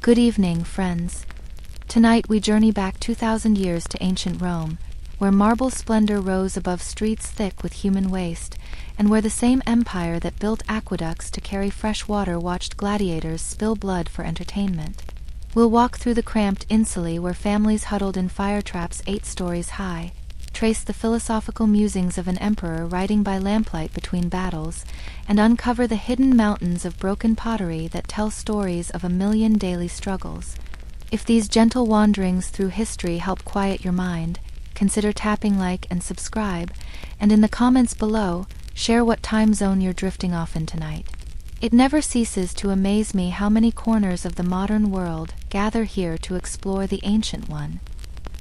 Good evening, friends. Tonight we journey back 2,000 years to ancient Rome, where marble splendor rose above streets thick with human waste, and where the same empire that built aqueducts to carry fresh water watched gladiators spill blood for entertainment. We'll walk through the cramped insulae where families huddled in fire traps 8 stories high, trace the philosophical musings of an emperor riding by lamplight between battles, and uncover the hidden mountains of broken pottery that tell stories of a million daily struggles. If these gentle wanderings through history help quiet your mind, consider tapping like and subscribe, and in the comments below, share what time zone you're drifting off in tonight. It never ceases to amaze me how many corners of the modern world gather here to explore the ancient one.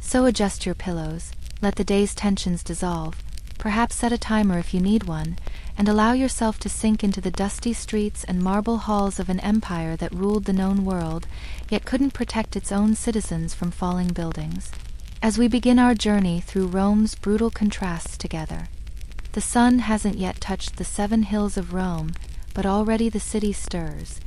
So adjust your pillows, let the day's tensions dissolve, perhaps set a timer if you need one, and allow yourself to sink into the dusty streets and marble halls of an empire that ruled the known world, yet couldn't protect its own citizens from falling buildings. As we begin our journey through Rome's brutal contrasts together, the sun hasn't yet touched the 7 hills of Rome, but already the city stirs.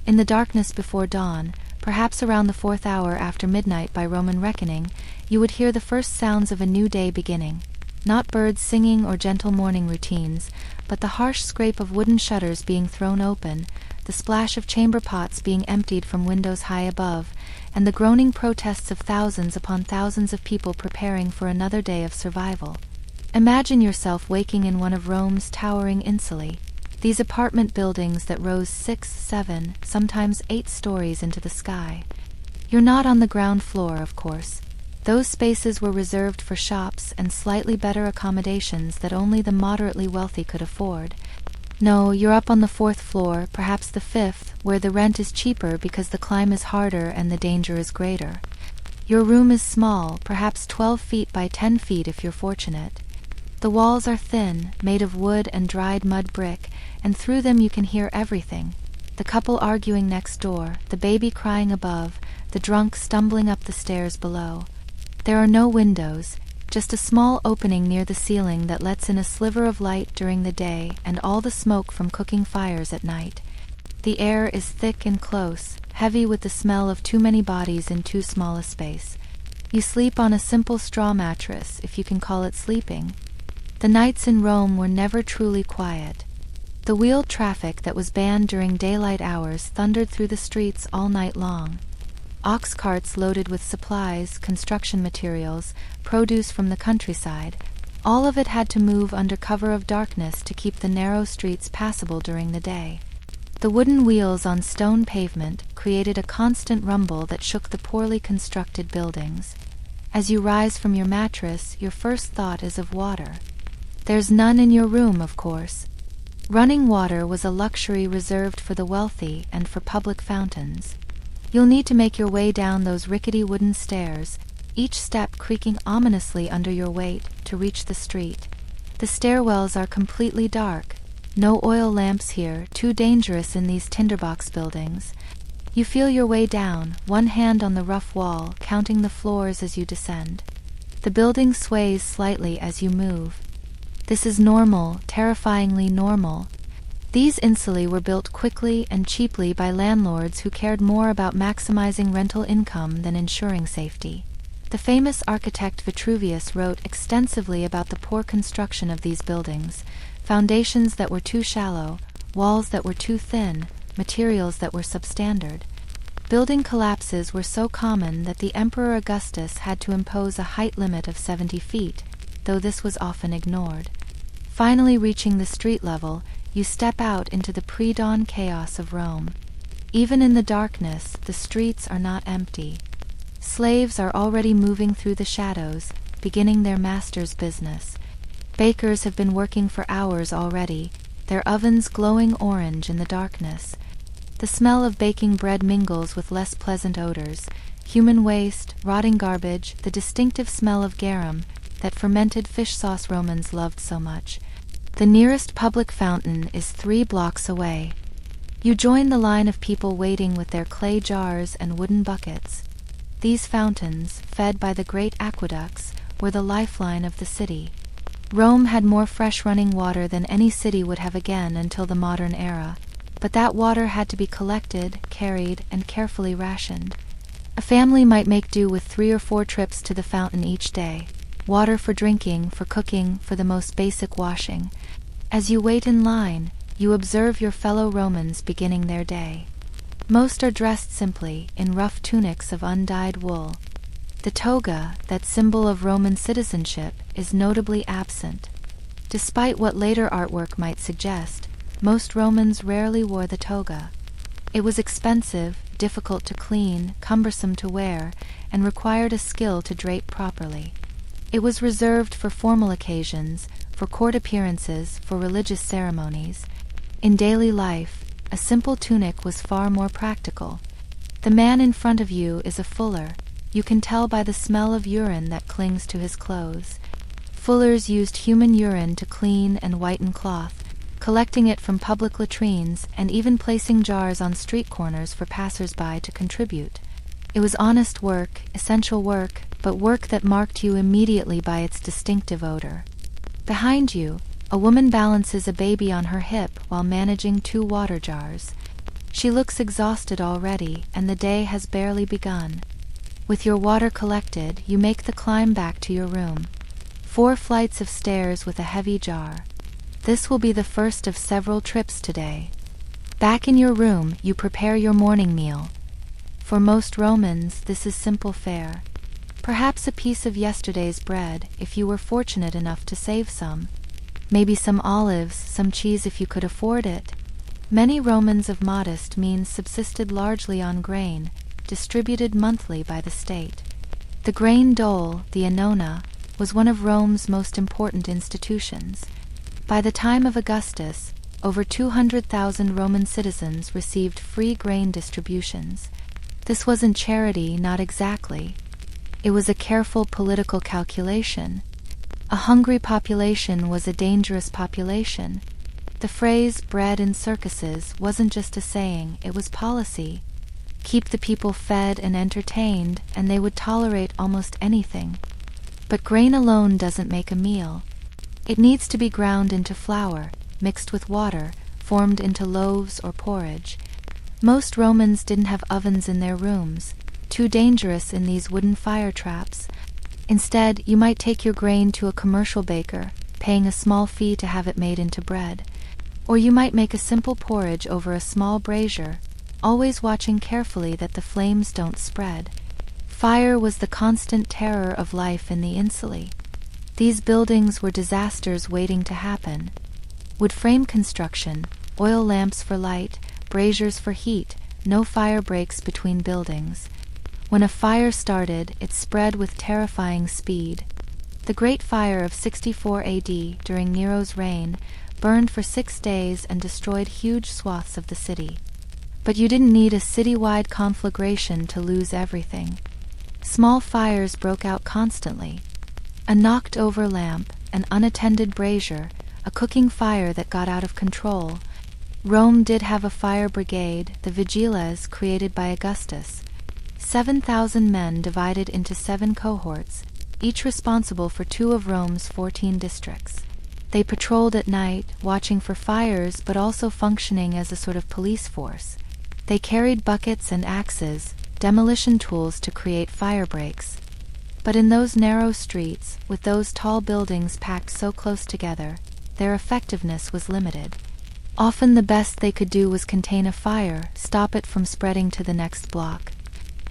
In the darkness before dawn, perhaps around the 4th hour after midnight by Roman reckoning, you would hear the first sounds of a new day beginning. Not birds singing or gentle morning routines, but the harsh scrape of wooden shutters being thrown open, the splash of chamber pots being emptied from windows high above, and the groaning protests of thousands upon thousands of people preparing for another day of survival. Imagine yourself waking in one of Rome's towering insulae, these apartment buildings that rose 6, 7, sometimes 8 stories into the sky. You're not on the ground floor, of course. Those spaces were reserved for shops and slightly better accommodations that only the moderately wealthy could afford. No, you're up on the 4th floor, perhaps the 5th, where the rent is cheaper because the climb is harder and the danger is greater. Your room is small, perhaps 12 feet by 10 feet if you're fortunate. The walls are thin, made of wood and dried mud brick, and through them you can hear everything. The couple arguing next door, the baby crying above, the drunk stumbling up the stairs below. There are no windows, just a small opening near the ceiling that lets in a sliver of light during the day and all the smoke from cooking fires at night. The air is thick and close, heavy with the smell of too many bodies in too small a space. You sleep on a simple straw mattress, if you can call it sleeping. The nights in Rome were never truly quiet. The wheeled traffic that was banned during daylight hours thundered through the streets all night long. Ox carts loaded with supplies, construction materials, produce from the countryside, all of it had to move under cover of darkness to keep the narrow streets passable during the day. The wooden wheels on stone pavement created a constant rumble that shook the poorly constructed buildings. As you rise from your mattress, your first thought is of water. There's none in your room, of course. Running water was a luxury reserved for the wealthy and for public fountains. You'll need to make your way down those rickety wooden stairs, each step creaking ominously under your weight, to reach the street. The stairwells are completely dark. No oil lamps here, too dangerous in these tinderbox buildings. You feel your way down, one hand on the rough wall, counting the floors as you descend. The building sways slightly as you move. This is normal, terrifyingly normal. These insulae were built quickly and cheaply by landlords who cared more about maximizing rental income than ensuring safety. The famous architect Vitruvius wrote extensively about the poor construction of these buildings, foundations that were too shallow, walls that were too thin, materials that were substandard. Building collapses were so common that the Emperor Augustus had to impose a height limit of 70 feet, though this was often ignored. Finally reaching the street level, you step out into the pre-dawn chaos of Rome. Even in the darkness, the streets are not empty. Slaves are already moving through the shadows, beginning their master's business. Bakers have been working for hours already, their ovens glowing orange in the darkness. The smell of baking bread mingles with less pleasant odors, human waste, rotting garbage, the distinctive smell of garum, that fermented fish sauce Romans loved so much. The nearest public fountain is 3 blocks away. You join the line of people waiting with their clay jars and wooden buckets. These fountains, fed by the great aqueducts, were the lifeline of the city. Rome had more fresh running water than any city would have again until the modern era. but that water had to be collected, carried, and carefully rationed. A family might make do with 3 or 4 trips to the fountain each day. Water for drinking, for cooking, for the most basic washing. As you wait in line, you observe your fellow Romans beginning their day. Most are dressed simply, in rough tunics of undyed wool. The toga, that symbol of Roman citizenship, is notably absent. Despite what later artwork might suggest, most Romans rarely wore the toga. It was expensive, difficult to clean, cumbersome to wear, and required a skill to drape properly. It was reserved for formal occasions, for court appearances, for religious ceremonies. In daily life, a simple tunic was far more practical. The man in front of you is a fuller. You can tell by the smell of urine that clings to his clothes. Fullers used human urine to clean and whiten cloth, collecting it from public latrines and even placing jars on street corners for passers-by to contribute. It was honest work, essential work, but work that marked you immediately by its distinctive odor. Behind you, a woman balances a baby on her hip while managing 2 water jars. She looks exhausted already, and the day has barely begun. With your water collected, you make the climb back to your room. 4 flights of stairs with a heavy jar. This will be the first of several trips today. Back in your room, you prepare your morning meal. For most Romans, this is simple fare. Perhaps a piece of yesterday's bread, if you were fortunate enough to save some. Maybe some olives, some cheese if you could afford it. Many Romans of modest means subsisted largely on grain, distributed monthly by the state. The grain dole, the annona, was one of Rome's most important institutions. By the time of Augustus, over 200,000 Roman citizens received free grain distributions. This wasn't charity, not exactly. It was a careful political calculation. A hungry population was a dangerous population. The phrase "bread in circuses" wasn't just a saying, it was policy. Keep the people fed and entertained, and they would tolerate almost anything. But grain alone doesn't make a meal. It needs to be ground into flour, mixed with water, formed into loaves or porridge. Most Romans didn't have ovens in their rooms, too dangerous in these wooden fire traps. Instead, you might take your grain to a commercial baker, paying a small fee to have it made into bread. Or you might make a simple porridge over a small brazier, always watching carefully that the flames don't spread. Fire was the constant terror of life in the insulae. These buildings were disasters waiting to happen. Wood frame construction, oil lamps for light, braziers for heat, no fire breaks between buildings. When a fire started, it spread with terrifying speed. The Great Fire of 64 AD, during Nero's reign, burned for 6 days and destroyed huge swaths of the city. But you didn't need a citywide conflagration to lose everything. Small fires broke out constantly. A knocked-over lamp, an unattended brazier, a cooking fire that got out of control. Rome did have a fire brigade, the vigiles, created by Augustus. 7,000 men divided into 7 cohorts, each responsible for 2 of Rome's 14 districts. They patrolled at night, watching for fires but also functioning as a sort of police force. They carried buckets and axes, demolition tools to create fire breaks. But in those narrow streets, with those tall buildings packed so close together, their effectiveness was limited. Often the best they could do was contain a fire, stop it from spreading to the next block.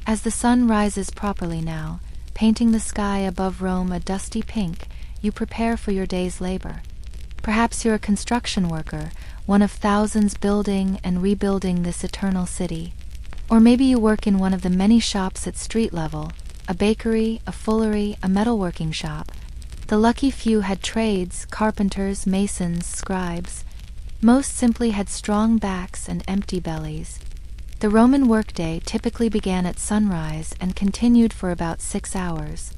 As the sun rises properly now, painting the sky above Rome a dusty pink, you prepare for your day's labor. Perhaps you're a construction worker, one of thousands building and rebuilding this eternal city. Or maybe you work in one of the many shops at street level, a bakery, a fullery, a metalworking shop. The lucky few had trades, carpenters, masons, scribes. Most simply had strong backs and empty bellies. The Roman workday typically began at sunrise and continued for about 6 hours.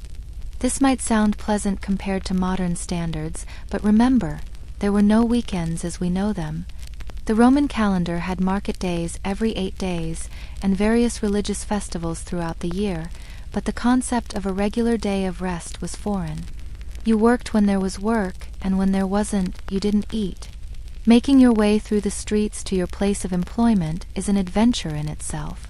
This might sound pleasant compared to modern standards, but remember, there were no weekends as we know them. The Roman calendar had market days every 8 days and various religious festivals throughout the year, but the concept of a regular day of rest was foreign. You worked when there was work, and when there wasn't, you didn't eat. Making your way through the streets to your place of employment is an adventure in itself.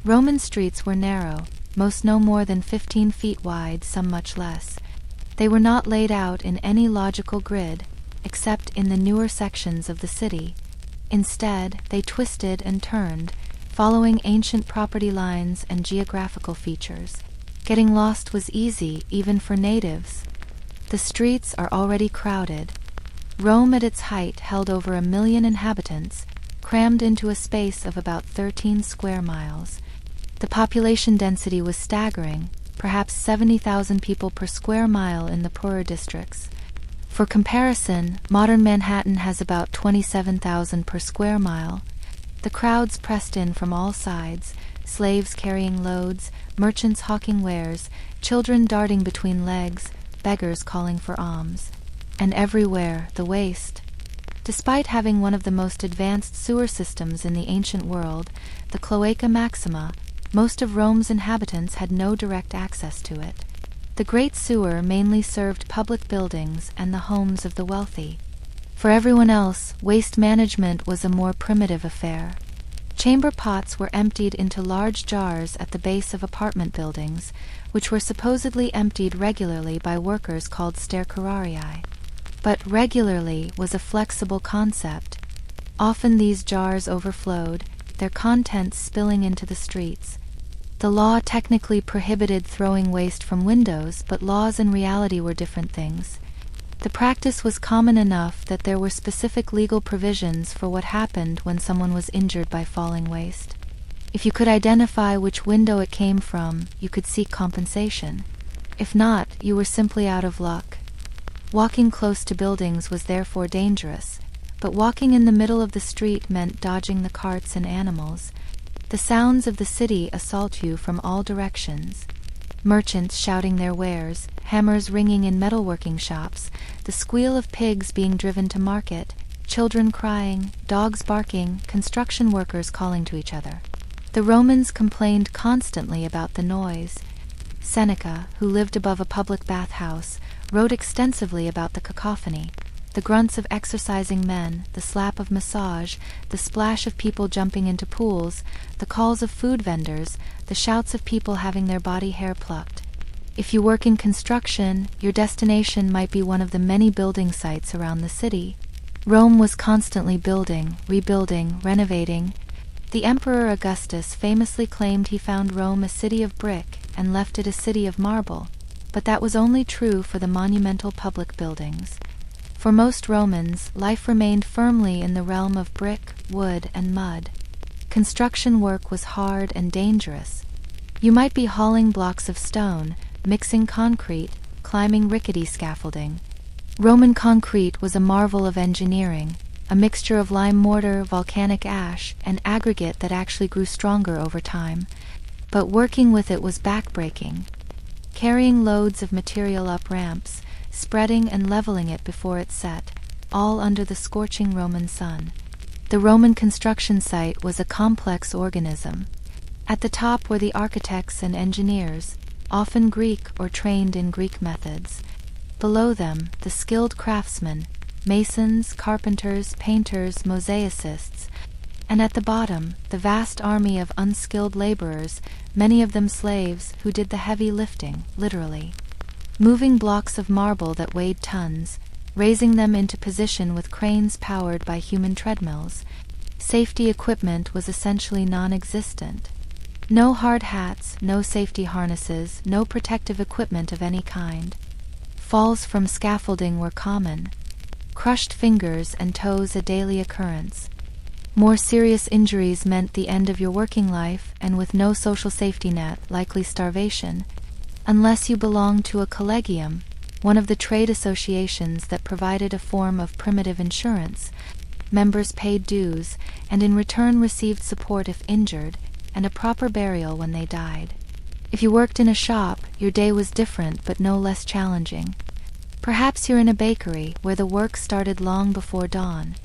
Roman streets were narrow, most no more than 15 feet wide, some much less. They were not laid out in any logical grid, except in the newer sections of the city. Instead, they twisted and turned, following ancient property lines and geographical features. Getting lost was easy, even for natives. The streets are already crowded. Rome at its height held over 1 million inhabitants, crammed into a space of about 13 square miles. The population density was staggering, perhaps 70,000 people per square mile in the poorer districts. For comparison, modern Manhattan has about 27,000 per square mile. The crowds pressed in from all sides, slaves carrying loads, merchants hawking wares, children darting between legs, beggars calling for alms. And everywhere, the waste. Despite having one of the most advanced sewer systems in the ancient world, the Cloaca Maxima, most of Rome's inhabitants had no direct access to it. The Great Sewer mainly served public buildings and the homes of the wealthy. For everyone else, waste management was a more primitive affair. Chamber pots were emptied into large jars at the base of apartment buildings, which were supposedly emptied regularly by workers called stercorarii. But regularly was a flexible concept. Often these jars overflowed, their contents spilling into the streets. The law technically prohibited throwing waste from windows, but laws in reality were different things. The practice was common enough that there were specific legal provisions for what happened when someone was injured by falling waste. If you could identify which window it came from, you could seek compensation. If not, you were simply out of luck. Walking close to buildings was therefore dangerous, but walking in the middle of the street meant dodging the carts and animals. The sounds of the city assault you from all directions. Merchants shouting their wares, hammers ringing in metalworking shops, the squeal of pigs being driven to market, children crying, dogs barking, construction workers calling to each other. The Romans complained constantly about the noise. Seneca, who lived above a public bathhouse, wrote extensively about the cacophony. The grunts of exercising men, the slap of massage, the splash of people jumping into pools, the calls of food vendors, the shouts of people having their body hair plucked. If you work in construction, your destination might be one of the many building sites around the city. Rome was constantly building, rebuilding, renovating. The Emperor Augustus famously claimed he found Rome a city of brick and left it a city of marble, but that was only true for the monumental public buildings. For most Romans, life remained firmly in the realm of brick, wood, and mud. Construction work was hard and dangerous. You might be hauling blocks of stone, mixing concrete, climbing rickety scaffolding. Roman concrete was a marvel of engineering, a mixture of lime mortar, volcanic ash, and aggregate that actually grew stronger over time. But working with it was backbreaking. Carrying loads of material up ramps, spreading and leveling it before it set, all under the scorching Roman sun. The Roman construction site was a complex organism. At the top were the architects and engineers, often Greek or trained in Greek methods. Below them, the skilled craftsmen, masons, carpenters, painters, mosaicists, and at the bottom, the vast army of unskilled laborers, many of them slaves, who did the heavy lifting, literally. Moving blocks of marble that weighed tons, raising them into position with cranes powered by human treadmills. Safety equipment was essentially non-existent. No hard hats, no safety harnesses, no protective equipment of any kind. Falls from scaffolding were common. Crushed fingers and toes a daily occurrence. More serious injuries meant the end of your working life, and with no social safety net, likely starvation. Unless you belonged to a collegium, one of the trade associations that provided a form of primitive insurance, members paid dues, and in return received support if injured, and a proper burial when they died. If you worked in a shop, your day was different but no less challenging. Perhaps you're in a bakery, where the work started long before dawn.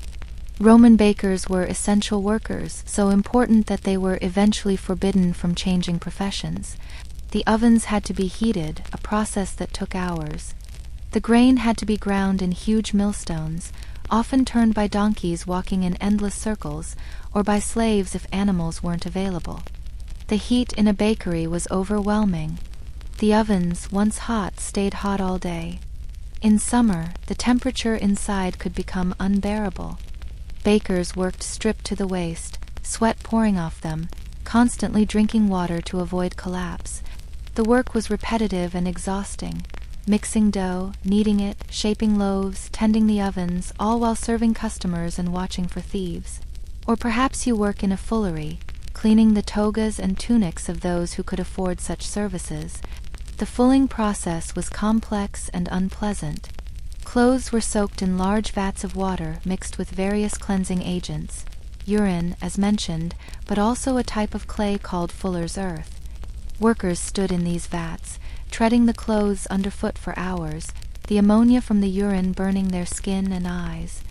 Roman bakers were essential workers, so important that they were eventually forbidden from changing professions. The ovens had to be heated, a process that took hours. The grain had to be ground in huge millstones, often turned by donkeys walking in endless circles, or by slaves if animals weren't available. The heat in a bakery was overwhelming. The ovens, once hot, stayed hot all day. In summer, the temperature inside could become unbearable. Bakers worked stripped to the waist, sweat pouring off them, constantly drinking water to avoid collapse. The work was repetitive and exhausting, mixing dough, kneading it, shaping loaves, tending the ovens, all while serving customers and watching for thieves. Or perhaps you work in a fullery, cleaning the togas and tunics of those who could afford such services. The fulling process was complex and unpleasant. Clothes were soaked in large vats of water mixed with various cleansing agents, urine, as mentioned, but also a type of clay called fuller's earth. Workers stood in these vats, treading the clothes underfoot for hours, the ammonia from the urine burning their skin and eyes.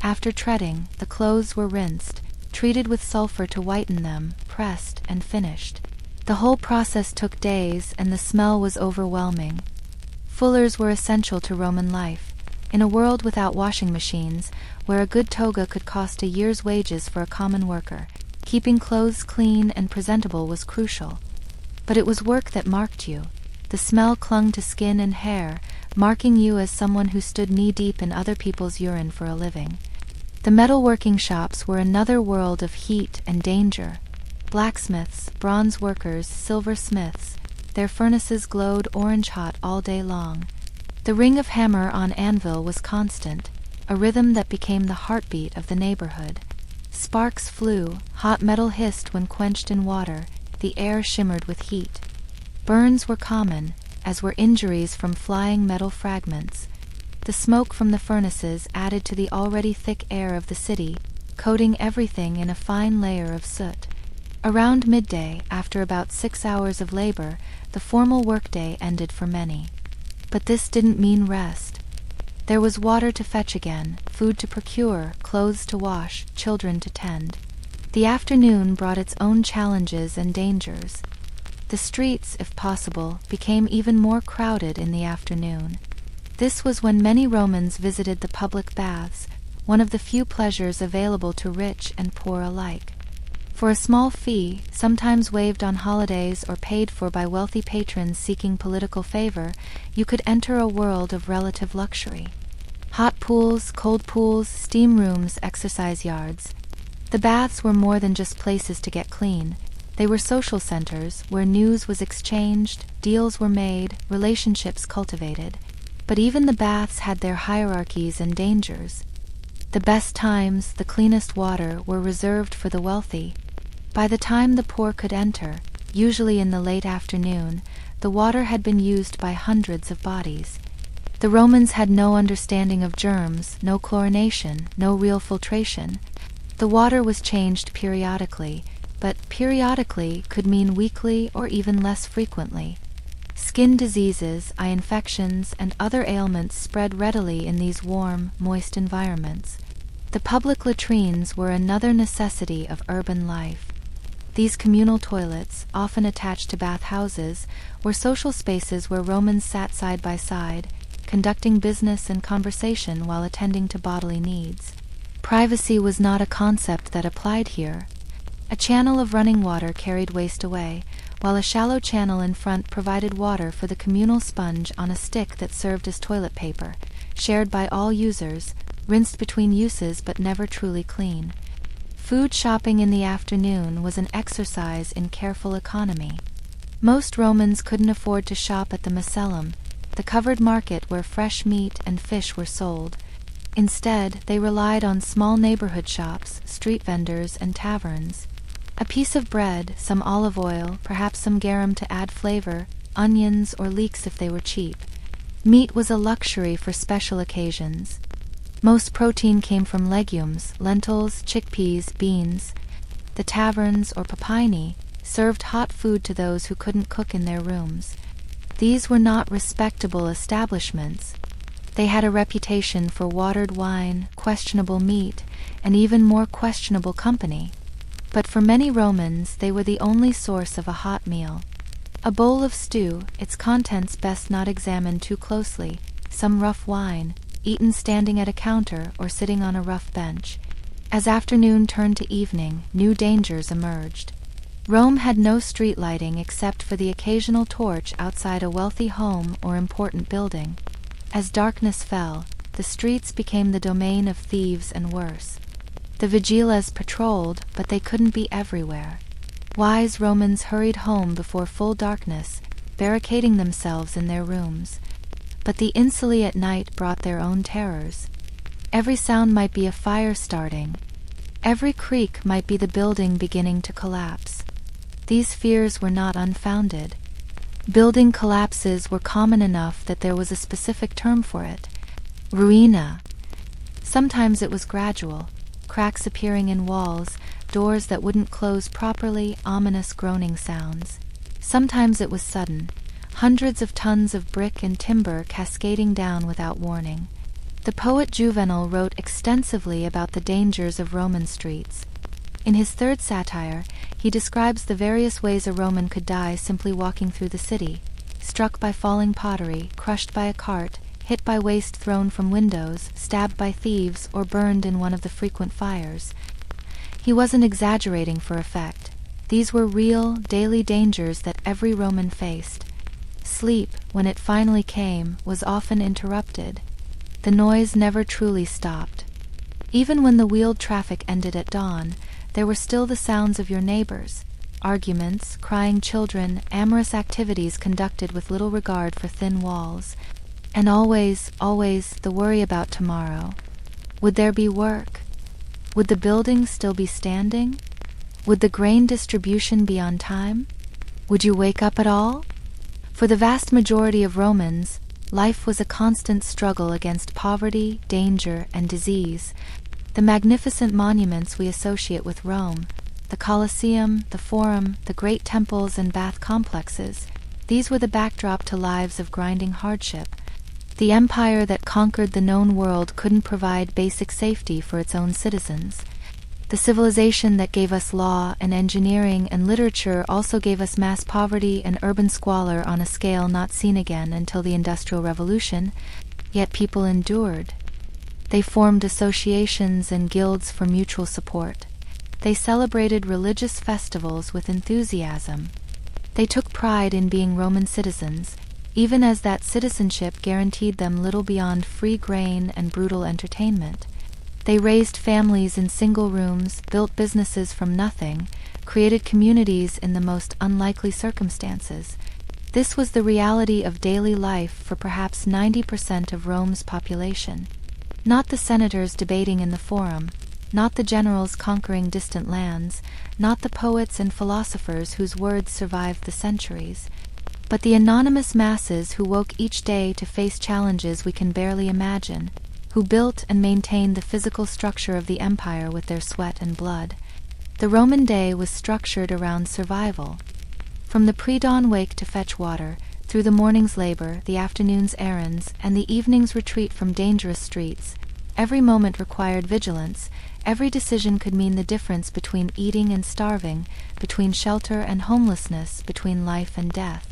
After treading, the clothes were rinsed, treated with sulfur to whiten them, pressed, and finished. The whole process took days, and the smell was overwhelming. Fullers were essential to Roman life. In a world without washing machines, where a good toga could cost a year's wages for a common worker, keeping clothes clean and presentable was crucial. But it was work that marked you. The smell clung to skin and hair, marking you as someone who stood knee-deep in other people's urine for a living. The metalworking shops were another world of heat and danger. Blacksmiths, bronze workers, silversmiths, their furnaces glowed orange-hot all day long. The ring of hammer on anvil was constant, a rhythm that became the heartbeat of the neighborhood. Sparks flew, hot metal hissed when quenched in water, the air shimmered with heat. Burns were common, as were injuries from flying metal fragments. The smoke from the furnaces added to the already thick air of the city, coating everything in a fine layer of soot. Around midday, after about 6 hours of labor, the formal workday ended for many. But this didn't mean rest. There was water to fetch again, food to procure, clothes to wash, children to tend. The afternoon brought its own challenges and dangers. The streets, if possible, became even more crowded in the afternoon. This was when many Romans visited the public baths, one of the few pleasures available to rich and poor alike. For a small fee, sometimes waived on holidays or paid for by wealthy patrons seeking political favor, you could enter a world of relative luxury. Hot pools, cold pools, steam rooms, exercise yards. The baths were more than just places to get clean. They were social centers where news was exchanged, deals were made, relationships cultivated. But even the baths had their hierarchies and dangers. The best times, the cleanest water, were reserved for the wealthy. By the time the poor could enter, usually in the late afternoon, the water had been used by hundreds of bodies. The Romans had no understanding of germs, no chlorination, no real filtration. The water was changed periodically, but periodically could mean weekly or even less frequently. Skin diseases, eye infections, and other ailments spread readily in these warm, moist environments. The public latrines were another necessity of urban life. These communal toilets, often attached to bathhouses, were social spaces where Romans sat side by side, conducting business and conversation while attending to bodily needs. Privacy was not a concept that applied here. A channel of running water carried waste away, while a shallow channel in front provided water for the communal sponge on a stick that served as toilet paper, shared by all users, rinsed between uses but never truly clean. Food shopping in the afternoon was an exercise in careful economy. Most Romans couldn't afford to shop at the Macellum, the covered market where fresh meat and fish were sold. Instead, they relied on small neighborhood shops, street vendors, and taverns. A piece of bread, some olive oil, perhaps some garum to add flavor, onions or leeks if they were cheap. Meat was a luxury for special occasions. Most protein came from legumes, lentils, chickpeas, beans. The taverns, or papyni, served hot food to those who couldn't cook in their rooms. These were not respectable establishments. They had a reputation for watered wine, questionable meat, and even more questionable company. But for many Romans, they were the only source of a hot meal. A bowl of stew, its contents best not examined too closely, some rough wine, eaten standing at a counter or sitting on a rough bench. As afternoon turned to evening, new dangers emerged. Rome had no street lighting except for the occasional torch outside a wealthy home or important building. As darkness fell, the streets became the domain of thieves and worse. The vigilas patrolled, but they couldn't be everywhere. Wise Romans hurried home before full darkness, barricading themselves in their rooms. But the insuli at night brought their own terrors. Every sound might be a fire starting. Every creak might be the building beginning to collapse. These fears were not unfounded. Building collapses were common enough that there was a specific term for it: ruina. Sometimes it was gradual, cracks appearing in walls, doors that wouldn't close properly, ominous groaning sounds. Sometimes it was sudden, hundreds of tons of brick and timber cascading down without warning. The poet Juvenal wrote extensively about the dangers of Roman streets. In his third satire, he describes the various ways a Roman could die simply walking through the city: struck by falling pottery, crushed by a cart, hit by waste thrown from windows, stabbed by thieves, or burned in one of the frequent fires. He wasn't exaggerating for effect. These were real, daily dangers that every Roman faced. Sleep, when it finally came, was often interrupted. The noise never truly stopped. Even when the wheeled traffic ended at dawn, there were still the sounds of your neighbors: arguments, crying children, amorous activities conducted with little regard for thin walls. And always, always, the worry about tomorrow. Would there be work? Would the building still be standing? Would the grain distribution be on time? Would you wake up at all? For the vast majority of Romans, life was a constant struggle against poverty, danger, and disease. The magnificent monuments we associate with Rome, the Colosseum, the Forum, the great temples and bath complexes, these were the backdrop to lives of grinding hardship. The empire that conquered the known world couldn't provide basic safety for its own citizens. The civilization that gave us law and engineering and literature also gave us mass poverty and urban squalor on a scale not seen again until the Industrial Revolution, yet people endured. They formed associations and guilds for mutual support. They celebrated religious festivals with enthusiasm. They took pride in being Roman citizens, even as that citizenship guaranteed them little beyond free grain and brutal entertainment. They raised families in single rooms, built businesses from nothing, created communities in the most unlikely circumstances. This was the reality of daily life for perhaps 90% of Rome's population. Not the senators debating in the Forum, not the generals conquering distant lands, not the poets and philosophers whose words survived the centuries, but the anonymous masses who woke each day to face challenges we can barely imagine, who built and maintained the physical structure of the empire with their sweat and blood. The Roman day was structured around survival. From the pre-dawn wake to fetch water, through the morning's labor, the afternoon's errands, and the evening's retreat from dangerous streets, every moment required vigilance. Every decision could mean the difference between eating and starving, between shelter and homelessness, between life and death.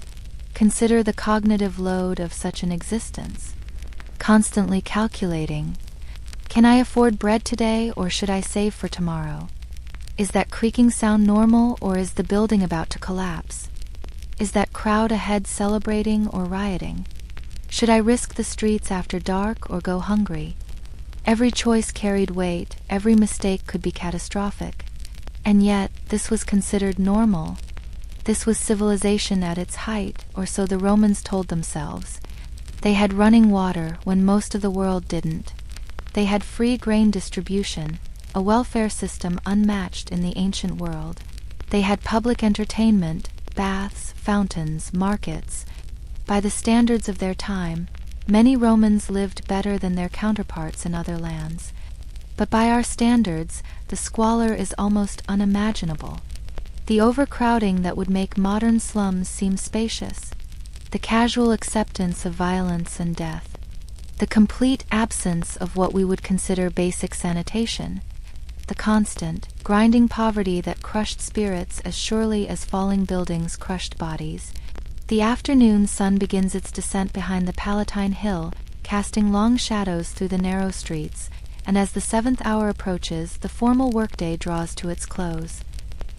Consider the cognitive load of such an existence. Constantly calculating. Can I afford bread today, or should I save for tomorrow? Is that creaking sound normal, or is the building about to collapse? Is that crowd ahead celebrating or rioting? Should I risk the streets after dark or go hungry? Every choice carried weight, every mistake could be catastrophic. And yet, this was considered normal. This was civilization at its height, or so the Romans told themselves. They had running water when most of the world didn't. They had free grain distribution, a welfare system unmatched in the ancient world. They had public entertainment, baths, fountains, markets. By the standards of their time, many Romans lived better than their counterparts in other lands. But by our standards, the squalor is almost unimaginable. The overcrowding that would make modern slums seem spacious. The casual acceptance of violence and death. The complete absence of what we would consider basic sanitation. The constant, grinding poverty that crushed spirits as surely as falling buildings crushed bodies. The afternoon sun begins its descent behind the Palatine Hill, casting long shadows through the narrow streets, and as the 7th hour approaches, the formal workday draws to its close.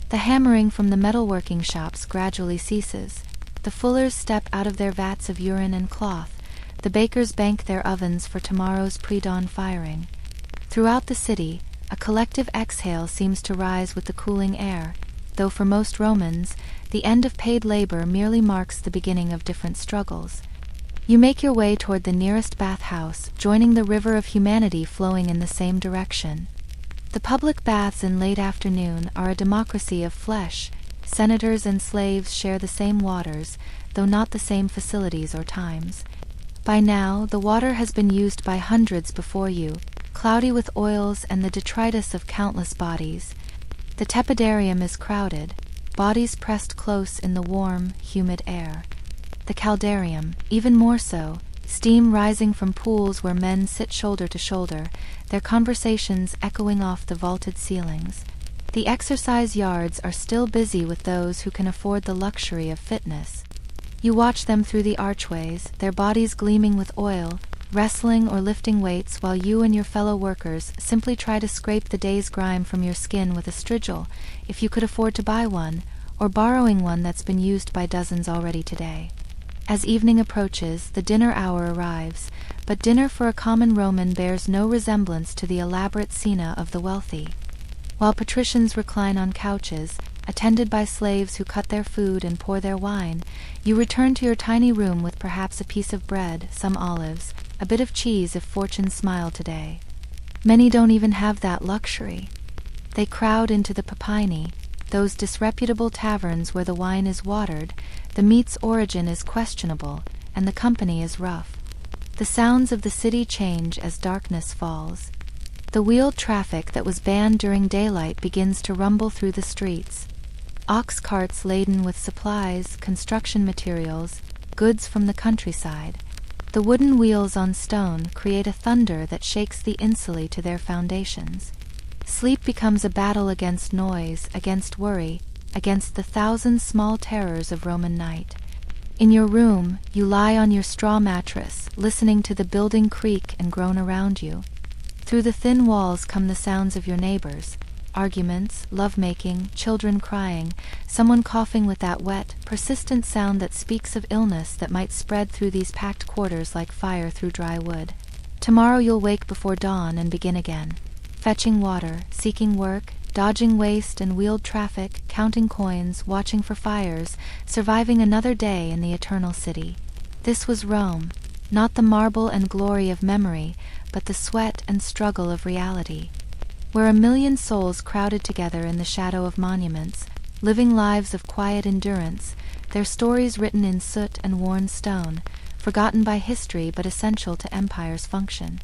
The hammering from the metalworking shops gradually ceases. The fullers step out of their vats of urine and cloth. The bakers bank their ovens for tomorrow's pre-dawn firing. Throughout the city, a collective exhale seems to rise with the cooling air, though for most Romans, the end of paid labor merely marks the beginning of different struggles. You make your way toward the nearest bathhouse, joining the river of humanity flowing in the same direction. The public baths in late afternoon are a democracy of flesh. Senators and slaves share the same waters, though not the same facilities or times. By now, the water has been used by hundreds before you, cloudy with oils and the detritus of countless bodies. The tepidarium is crowded, bodies pressed close in the warm, humid air. The caldarium, even more so, steam rising from pools where men sit shoulder to shoulder, their conversations echoing off the vaulted ceilings. The exercise yards are still busy with those who can afford the luxury of fitness. You watch them through the archways, their bodies gleaming with oil, wrestling or lifting weights while you and your fellow workers simply try to scrape the day's grime from your skin with a strigil, if you could afford to buy one, or borrowing one that's been used by dozens already today. As evening approaches, the dinner hour arrives, but dinner for a common Roman bears no resemblance to the elaborate cena of the wealthy. While patricians recline on couches, attended by slaves who cut their food and pour their wine, you return to your tiny room with perhaps a piece of bread, some olives, a bit of cheese if fortune smiled today. Many don't even have that luxury. They crowd into the papyni, those disreputable taverns where the wine is watered, the meat's origin is questionable, and the company is rough. The sounds of the city change as darkness falls. The wheeled traffic that was banned during daylight begins to rumble through the streets. Ox carts laden with supplies, construction materials, goods from the countryside. The wooden wheels on stone create a thunder that shakes the insulae to their foundations. Sleep becomes a battle against noise, against worry, against the thousand small terrors of Roman night. In your room, you lie on your straw mattress, listening to the building creak and groan around you. Through the thin walls come the sounds of your neighbors, arguments, lovemaking, children crying, someone coughing with that wet, persistent sound that speaks of illness that might spread through these packed quarters like fire through dry wood. Tomorrow you'll wake before dawn and begin again. Fetching water, seeking work, dodging waste and wheeled traffic, counting coins, watching for fires, surviving another day in the eternal city. This was Rome, not the marble and glory of memory, but the sweat and struggle of reality, where a million souls crowded together in the shadow of monuments, living lives of quiet endurance, their stories written in soot and worn stone, forgotten by history but essential to empire's function.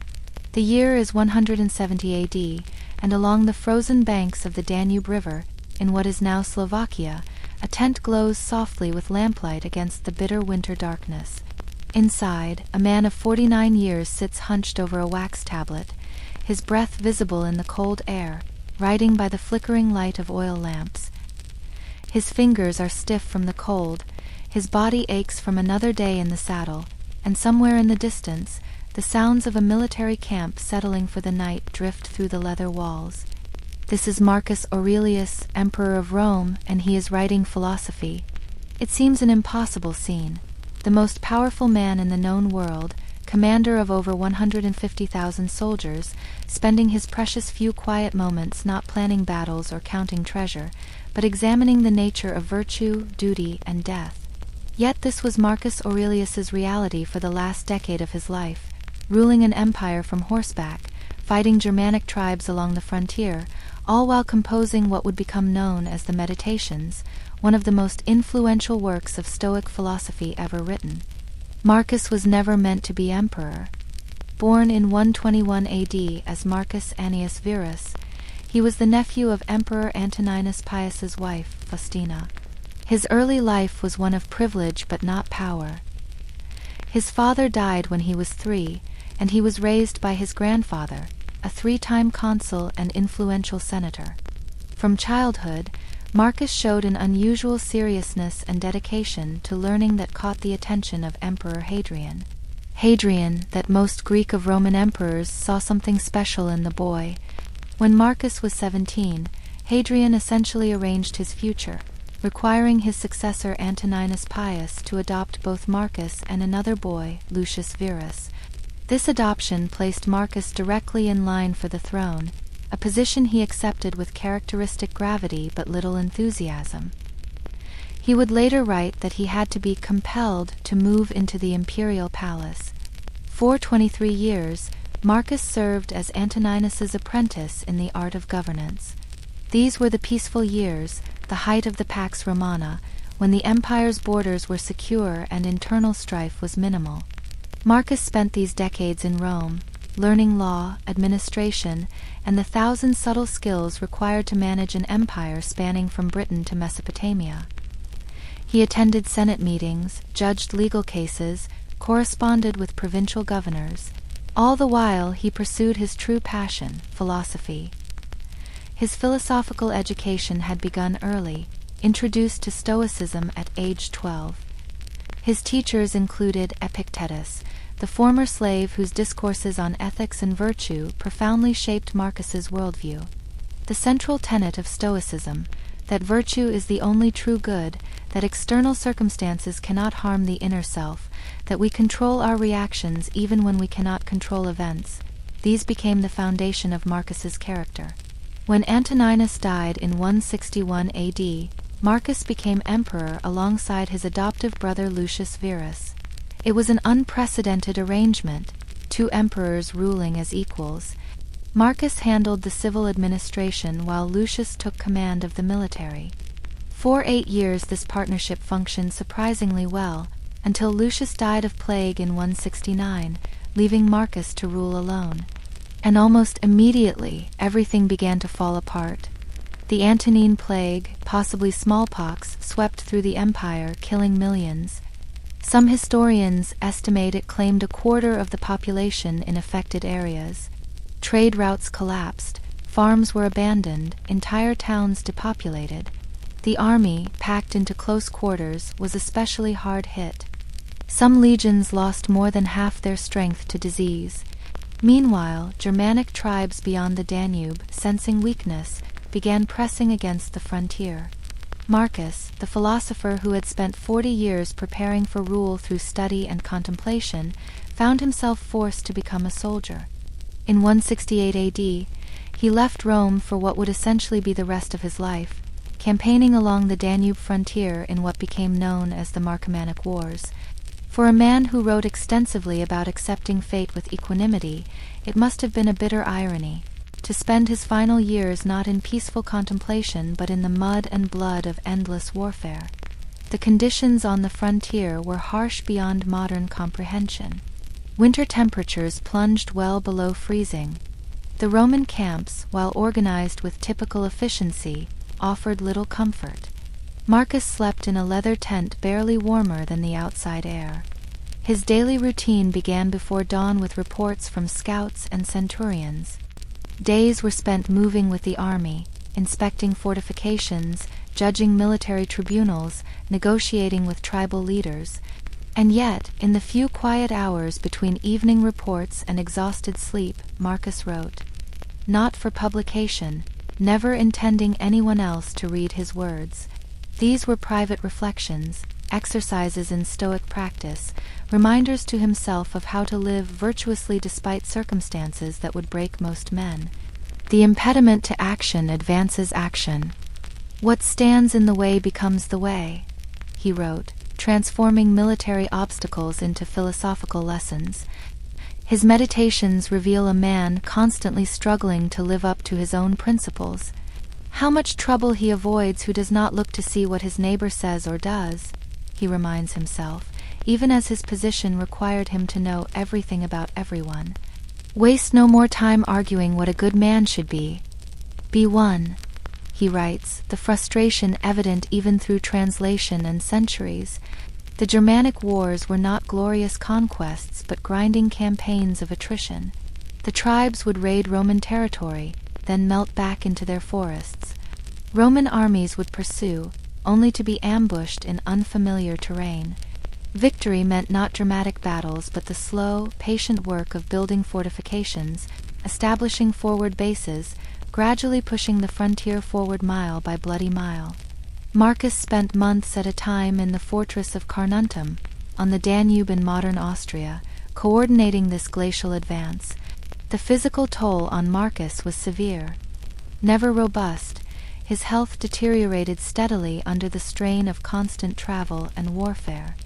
The year is 170 AD, and along the frozen banks of the Danube River, in what is now Slovakia, a tent glows softly with lamplight against the bitter winter darkness. Inside, a man of 49 years sits hunched over a wax tablet, his breath visible in the cold air, writing by the flickering light of oil lamps. His fingers are stiff from the cold, his body aches from another day in the saddle, and somewhere in the distance, the sounds of a military camp settling for the night drift through the leather walls. This is Marcus Aurelius, Emperor of Rome, and he is writing philosophy. It seems an impossible scene. The most powerful man in the known world, commander of over 150,000 soldiers, spending his precious few quiet moments not planning battles or counting treasure, but examining the nature of virtue, duty, and death. Yet this was Marcus Aurelius's reality for the last decade of his life. Ruling an empire from horseback, fighting Germanic tribes along the frontier, all while composing what would become known as the Meditations, one of the most influential works of Stoic philosophy ever written. Marcus was never meant to be emperor. Born in 121 AD as Marcus Annius Verus, he was the nephew of Emperor Antoninus Pius's wife, Faustina. His early life was one of privilege but not power. His father died when he was 3, and he was raised by his grandfather, a 3-time consul and influential senator. From childhood, Marcus showed an unusual seriousness and dedication to learning that caught the attention of Emperor Hadrian. Hadrian, that most Greek of Roman emperors, saw something special in the boy. When Marcus was 17, Hadrian essentially arranged his future, requiring his successor Antoninus Pius to adopt both Marcus and another boy, Lucius Verus. This adoption placed Marcus directly in line for the throne, a position he accepted with characteristic gravity but little enthusiasm. He would later write that he had to be compelled to move into the imperial palace. For 23 years, Marcus served as Antoninus's apprentice in the art of governance. These were the peaceful years, the height of the Pax Romana, when the empire's borders were secure and internal strife was minimal. Marcus spent these decades in Rome, learning law, administration, and the thousand subtle skills required to manage an empire spanning from Britain to Mesopotamia. He attended Senate meetings, judged legal cases, corresponded with provincial governors. All the while he pursued his true passion, philosophy. His philosophical education had begun early, introduced to Stoicism at age 12. His teachers included Epictetus, the former slave whose discourses on ethics and virtue profoundly shaped Marcus's worldview. The central tenet of Stoicism, that virtue is the only true good, that external circumstances cannot harm the inner self, that we control our reactions even when we cannot control events, these became the foundation of Marcus's character. When Antoninus died in 161 AD, Marcus became emperor alongside his adoptive brother Lucius Verus. It was an unprecedented arrangement, two emperors ruling as equals. Marcus handled the civil administration while Lucius took command of the military. For 8 years this partnership functioned surprisingly well, until Lucius died of plague in 169, leaving Marcus to rule alone. And almost immediately everything began to fall apart. The Antonine plague, possibly smallpox, swept through the empire, killing millions. Some historians estimate it claimed a quarter of the population in affected areas. Trade routes collapsed, farms were abandoned, entire towns depopulated. The army, packed into close quarters, was especially hard hit. Some legions lost more than half their strength to disease. Meanwhile, Germanic tribes beyond the Danube, sensing weakness, began pressing against the frontier. Marcus, the philosopher who had spent 40 years preparing for rule through study and contemplation, found himself forced to become a soldier. In 168 AD, he left Rome for what would essentially be the rest of his life, campaigning along the Danube frontier in what became known as the Marcomannic Wars. For a man who wrote extensively about accepting fate with equanimity, it must have been a bitter irony to spend his final years not in peaceful contemplation but in the mud and blood of endless warfare. The conditions on the frontier were harsh beyond modern comprehension. Winter temperatures plunged well below freezing. The Roman camps, while organized with typical efficiency, offered little comfort. Marcus slept in a leather tent barely warmer than the outside air. His daily routine began before dawn with reports from scouts and centurions. Days were spent moving with the army, inspecting fortifications, judging military tribunals, negotiating with tribal leaders. And yet, in the few quiet hours between evening reports and exhausted sleep, Marcus wrote, not for publication, never intending anyone else to read his words. These were private reflections, exercises in Stoic practice, reminders to himself of how to live virtuously despite circumstances that would break most men. The impediment to action advances action. What stands in the way becomes the way, he wrote, transforming military obstacles into philosophical lessons. His meditations reveal a man constantly struggling to live up to his own principles. How much trouble he avoids who does not look to see what his neighbor says or does, he reminds himself, even as his position required him to know everything about everyone. Waste no more time arguing what a good man should be. Be one, he writes, the frustration evident even through translation and centuries. The Germanic wars were not glorious conquests but grinding campaigns of attrition. The tribes would raid Roman territory, then melt back into their forests. Roman armies would pursue, only to be ambushed in unfamiliar terrain. Victory meant not dramatic battles but the slow, patient work of building fortifications, establishing forward bases, gradually pushing the frontier forward mile by bloody mile. Marcus spent months at a time in the fortress of Carnuntum, on the Danube in modern Austria, coordinating this glacial advance. The physical toll on Marcus was severe. Never robust, his health deteriorated steadily under the strain of constant travel and warfare.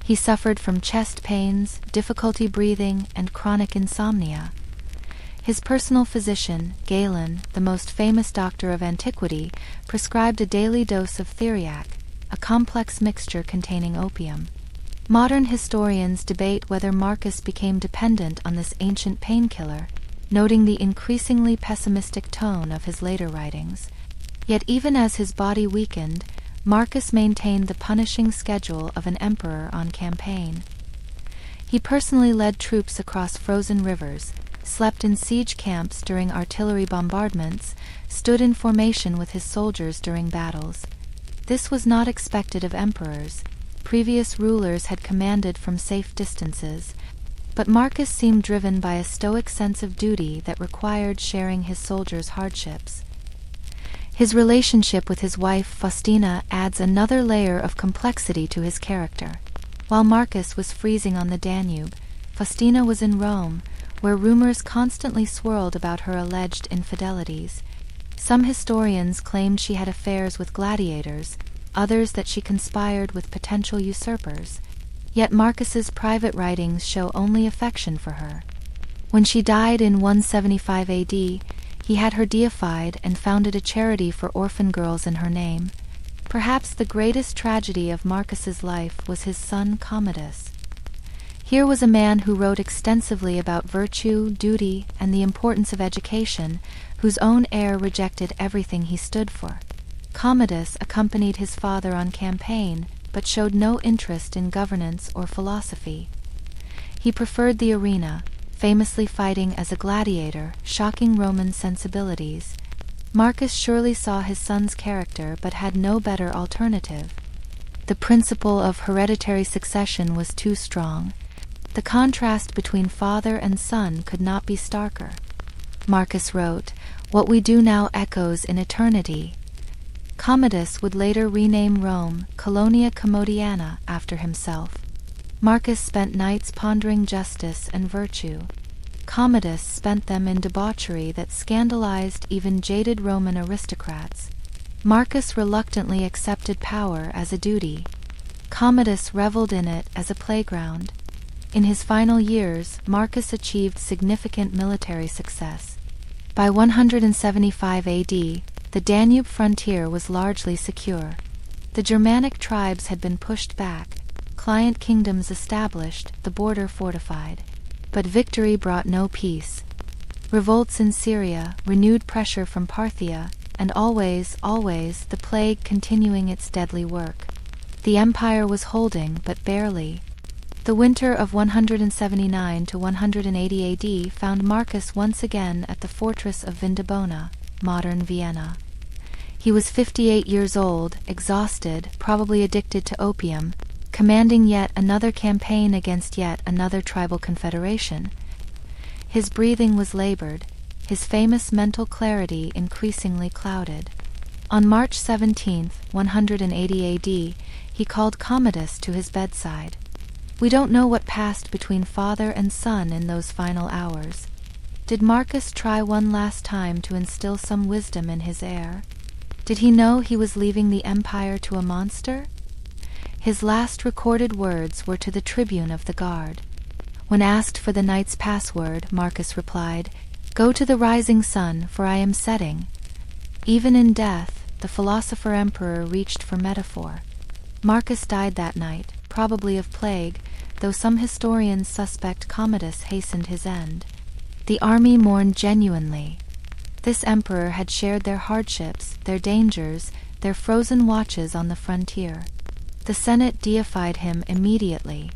He suffered from chest pains, difficulty breathing, and chronic insomnia. His personal physician, Galen, the most famous doctor of antiquity, prescribed a daily dose of theriac, a complex mixture containing opium. Modern historians debate whether Marcus became dependent on this ancient painkiller, noting the increasingly pessimistic tone of his later writings. Yet even as his body weakened, Marcus maintained the punishing schedule of an emperor on campaign. He personally led troops across frozen rivers, slept in siege camps during artillery bombardments, stood in formation with his soldiers during battles. This was not expected of emperors. Previous rulers had commanded from safe distances, but Marcus seemed driven by a stoic sense of duty that required sharing his soldiers' hardships. His relationship with his wife Faustina adds another layer of complexity to his character. While Marcus was freezing on the Danube, Faustina was in Rome, where rumors constantly swirled about her alleged infidelities. Some historians claimed she had affairs with gladiators, others that she conspired with potential usurpers. Yet Marcus's private writings show only affection for her. When she died in 175 AD, he had her deified and founded a charity for orphan girls in her name. Perhaps the greatest tragedy of Marcus's life was his son Commodus. Here was a man who wrote extensively about virtue, duty, and the importance of education, whose own heir rejected everything he stood for. Commodus accompanied his father on campaign, but showed no interest in governance or philosophy. He preferred the arena, famously fighting as a gladiator, shocking Roman sensibilities. Marcus surely saw his son's character but had no better alternative. The principle of hereditary succession was too strong. The contrast between father and son could not be starker. Marcus wrote, "What we do now echoes in eternity." Commodus would later rename Rome Colonia Commodiana after himself. Marcus spent nights pondering justice and virtue. Commodus spent them in debauchery that scandalized even jaded Roman aristocrats. Marcus reluctantly accepted power as a duty. Commodus reveled in it as a playground. In his final years, Marcus achieved significant military success. By 175 AD, the Danube frontier was largely secure. The Germanic tribes had been pushed back, client kingdoms established, the border fortified. But victory brought no peace. Revolts in Syria, renewed pressure from Parthia, and always, the plague continuing its deadly work. The empire was holding, but barely. The winter of 179 to 180 AD found Marcus once again at the fortress of Vindobona, modern Vienna. He was 58 years old, exhausted, probably addicted to opium, commanding yet another campaign against yet another tribal confederation. His breathing was labored, his famous mental clarity increasingly clouded. On March 17, 180 AD, he called Commodus to his bedside. We don't know what passed between father and son in those final hours. Did Marcus try one last time to instill some wisdom in his heir? Did he know he was leaving the empire to a monster? His last recorded words were to the tribune of the guard. When asked for the night's password, Marcus replied, "Go to the rising sun, for I am setting." Even in death, the philosopher emperor reached for metaphor. Marcus died that night, probably of plague, though some historians suspect Commodus hastened his end. The army mourned genuinely. This emperor had shared their hardships, their dangers, their frozen watches on the frontier. The Senate deified him immediately.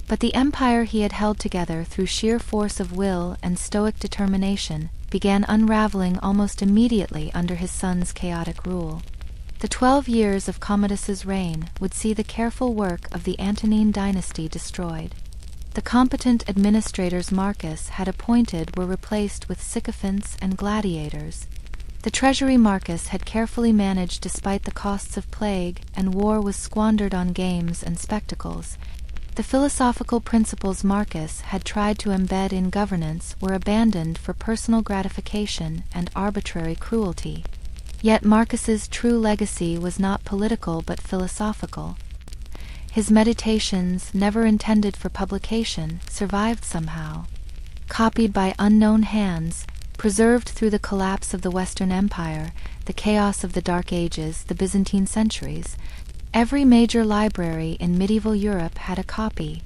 But the empire he had held together through sheer force of will and stoic determination began unraveling almost immediately under his son's chaotic rule. The 12 years of Commodus's reign would see the careful work of the Antonine dynasty destroyed. The competent administrators Marcus had appointed were replaced with sycophants and gladiators. The treasury Marcus had carefully managed despite the costs of plague, and war was squandered on games and spectacles. The philosophical principles Marcus had tried to embed in governance were abandoned for personal gratification and arbitrary cruelty. Yet Marcus's true legacy was not political but philosophical. His meditations, never intended for publication, survived somehow. Copied by unknown hands, preserved through the collapse of the Western Empire, the chaos of the Dark Ages, the Byzantine centuries, every major library in medieval Europe had a copy.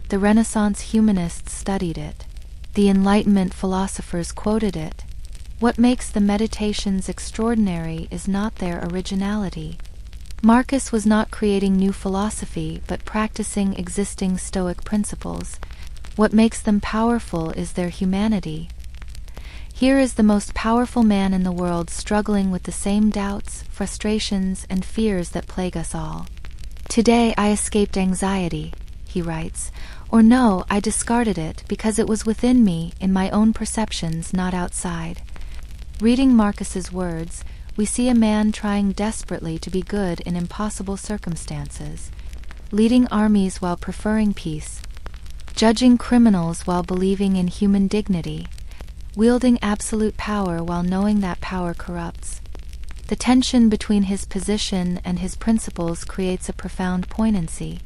The Renaissance humanists studied it. The Enlightenment philosophers quoted it. What makes the Meditations extraordinary is not their originality. Marcus was not creating new philosophy but practicing existing Stoic principles. What makes them powerful is their humanity. Here is the most powerful man in the world struggling with the same doubts, frustrations, and fears that plague us all. "Today I escaped anxiety," he writes, or "No, I discarded it because it was within me, in my own perceptions, not outside." Reading Marcus's words, we see a man trying desperately to be good in impossible circumstances, leading armies while preferring peace, judging criminals while believing in human dignity, wielding absolute power while knowing that power corrupts. The tension between his position and his principles creates a profound poignancy.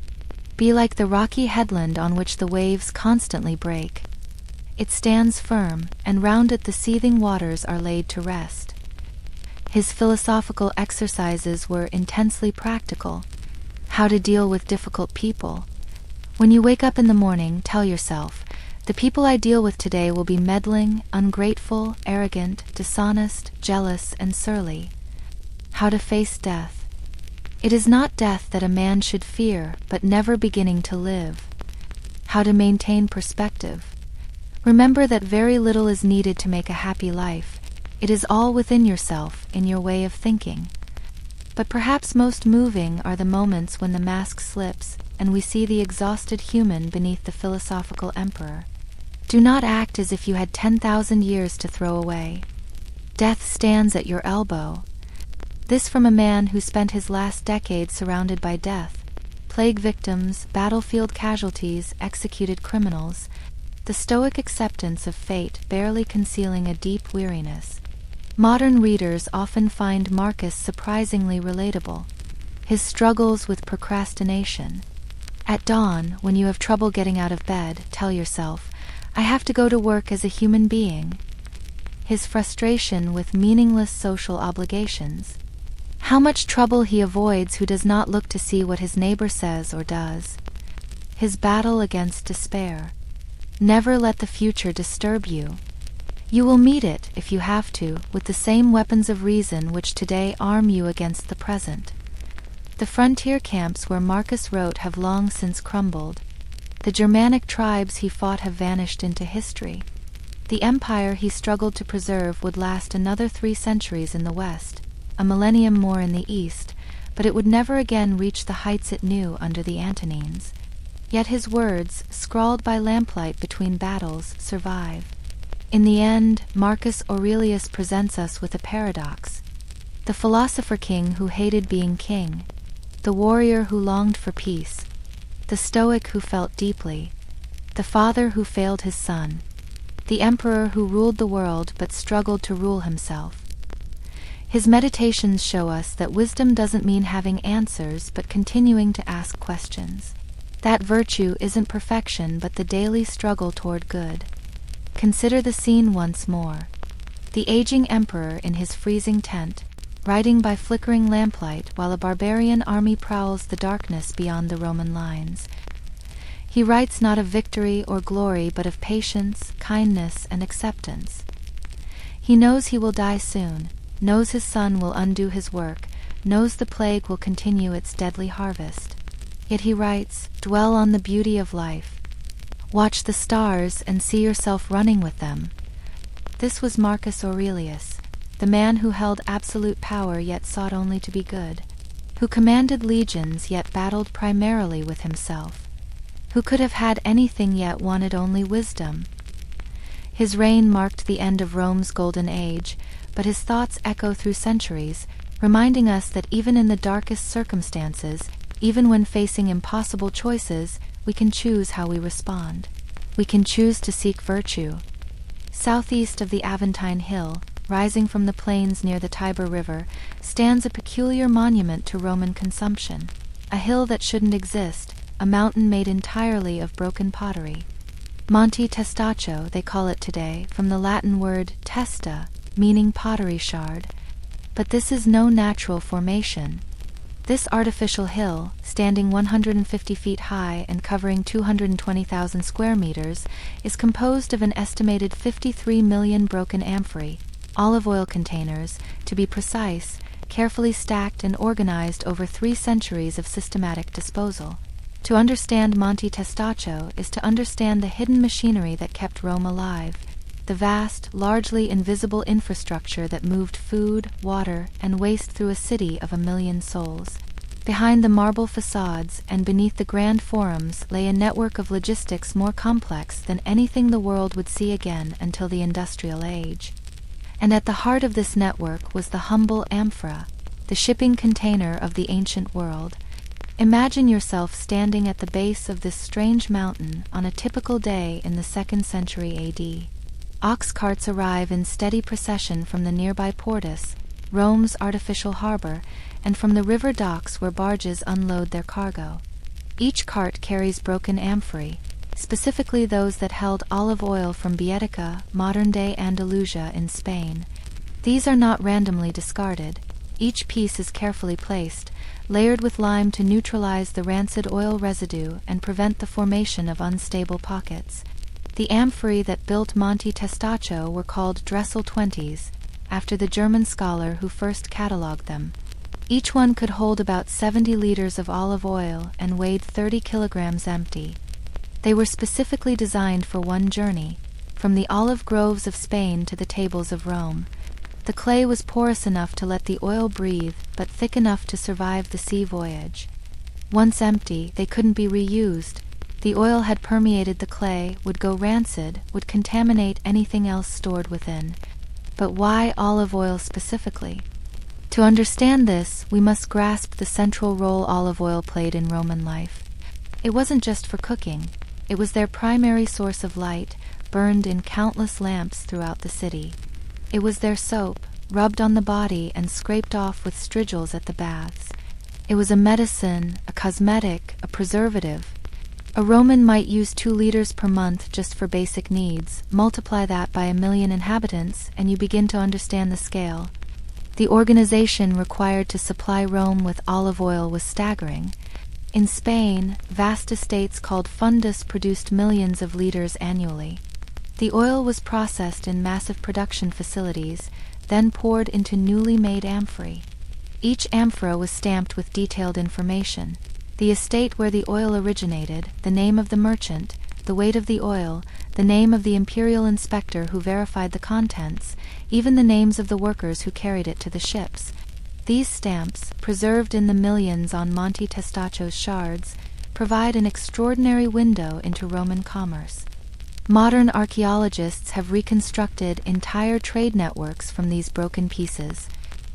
Be like the rocky headland on which the waves constantly break. It stands firm, and round it the seething waters are laid to rest. His philosophical exercises were intensely practical. How to deal with difficult people. When you wake up in the morning, tell yourself, "The people I deal with today will be meddling, ungrateful, arrogant, dishonest, jealous, and surly." How to face death. It is not death that a man should fear, but never beginning to live. How to maintain perspective. Remember that very little is needed to make a happy life. It is all within yourself, in your way of thinking. But perhaps most moving are the moments when the mask slips, and we see the exhausted human beneath the philosophical emperor. Do not act as if you had 10,000 years to throw away. Death stands at your elbow. This from a man who spent his last decade surrounded by death, plague victims, battlefield casualties, executed criminals, the stoic acceptance of fate barely concealing a deep weariness. Modern readers often find Marcus surprisingly relatable. His struggles with procrastination. At dawn, when you have trouble getting out of bed, tell yourself, "I have to go to work as a human being." His frustration with meaningless social obligations. How much trouble he avoids who does not look to see what his neighbor says or does. His battle against despair. Never let the future disturb you. You will meet it, if you have to, with the same weapons of reason which today arm you against the present. The frontier camps where Marcus wrote have long since crumbled. The Germanic tribes he fought have vanished into history. The empire he struggled to preserve would last another 3 centuries in the West, a millennium more in the East, but it would never again reach the heights it knew under the Antonines. Yet his words, scrawled by lamplight between battles, survive. In the end, Marcus Aurelius presents us with a paradox. The philosopher king who hated being king, the warrior who longed for peace, the stoic who felt deeply, the father who failed his son, the emperor who ruled the world but struggled to rule himself. His meditations show us that wisdom doesn't mean having answers but continuing to ask questions. That virtue isn't perfection but the daily struggle toward good. Consider the scene once more. The aging emperor in his freezing tent, writing by flickering lamplight while a barbarian army prowls the darkness beyond the Roman lines. He writes not of victory or glory but of patience, kindness, and acceptance. He knows he will die soon, knows his son will undo his work, knows the plague will continue its deadly harvest. Yet he writes, "Dwell on the beauty of life. Watch the stars and see yourself running with them." This was Marcus Aurelius. the man who held absolute power yet sought only to be good, who commanded legions yet battled primarily with himself, who could have had anything yet wanted only wisdom. His reign marked the end of Rome's golden age, but his thoughts echo through centuries, reminding us that even in the darkest circumstances, even when facing impossible choices, we can choose how we respond. We can choose to seek virtue. Southeast of the Aventine Hill, rising from the plains near the Tiber River, stands a peculiar monument to Roman consumption. A hill that shouldn't exist, a mountain made entirely of broken pottery. Monte Testaccio, they call it today, from the Latin word testa, meaning pottery shard. But this is no natural formation. This artificial hill, standing 150 feet high and covering 220,000 square meters, is composed of an estimated 53 million broken amphorae, olive oil containers, to be precise, carefully stacked and organized over 3 centuries of systematic disposal. To understand Monte Testaccio is to understand the hidden machinery that kept Rome alive, the vast, largely invisible infrastructure that moved food, water, and waste through a city of 1 million souls. Behind the marble facades and beneath the grand forums lay a network of logistics more complex than anything the world would see again until the Industrial Age. And at the heart of this network was the humble amphora, the shipping container of the ancient world. Imagine yourself standing at the base of this strange mountain on a typical day in the 2nd century AD. Ox carts arrive in steady procession from the nearby portus, Rome's artificial harbor, and from the river docks where barges unload their cargo. Each cart carries broken amphorae, specifically those that held olive oil from Baetica, modern-day Andalusia in Spain. These are not randomly discarded. Each piece is carefully placed, layered with lime to neutralize the rancid oil residue and prevent the formation of unstable pockets. The amphorae that built Monte Testaccio were called Dressel 20s, after the German scholar who first catalogued them. Each one could hold about 70 liters of olive oil and weighed 30 kilograms empty. They were specifically designed for one journey, from the olive groves of Spain to the tables of Rome. The clay was porous enough to let the oil breathe, but thick enough to survive the sea voyage. Once empty, they couldn't be reused. The oil had permeated the clay, would go rancid, would contaminate anything else stored within. But why olive oil specifically? To understand this, we must grasp the central role olive oil played in Roman life. It wasn't just for cooking. It was their primary source of light, burned in countless lamps throughout the city. It was their soap, rubbed on the body and scraped off with strigils at the baths. It was a medicine, a cosmetic, a preservative. A Roman might use 2 liters per month just for basic needs. Multiply that by 1 million inhabitants, and you begin to understand the scale. The organization required to supply Rome with olive oil was staggering. In Spain, vast estates called fundus produced millions of liters annually. The oil was processed in massive production facilities, then poured into newly made amphorae. Each amphora was stamped with detailed information: the estate where the oil originated, the name of the merchant, the weight of the oil, the name of the imperial inspector who verified the contents, even the names of the workers who carried it to the ships. These stamps, preserved in the millions on Monte Testaccio's shards, provide an extraordinary window into Roman commerce. Modern archaeologists have reconstructed entire trade networks from these broken pieces.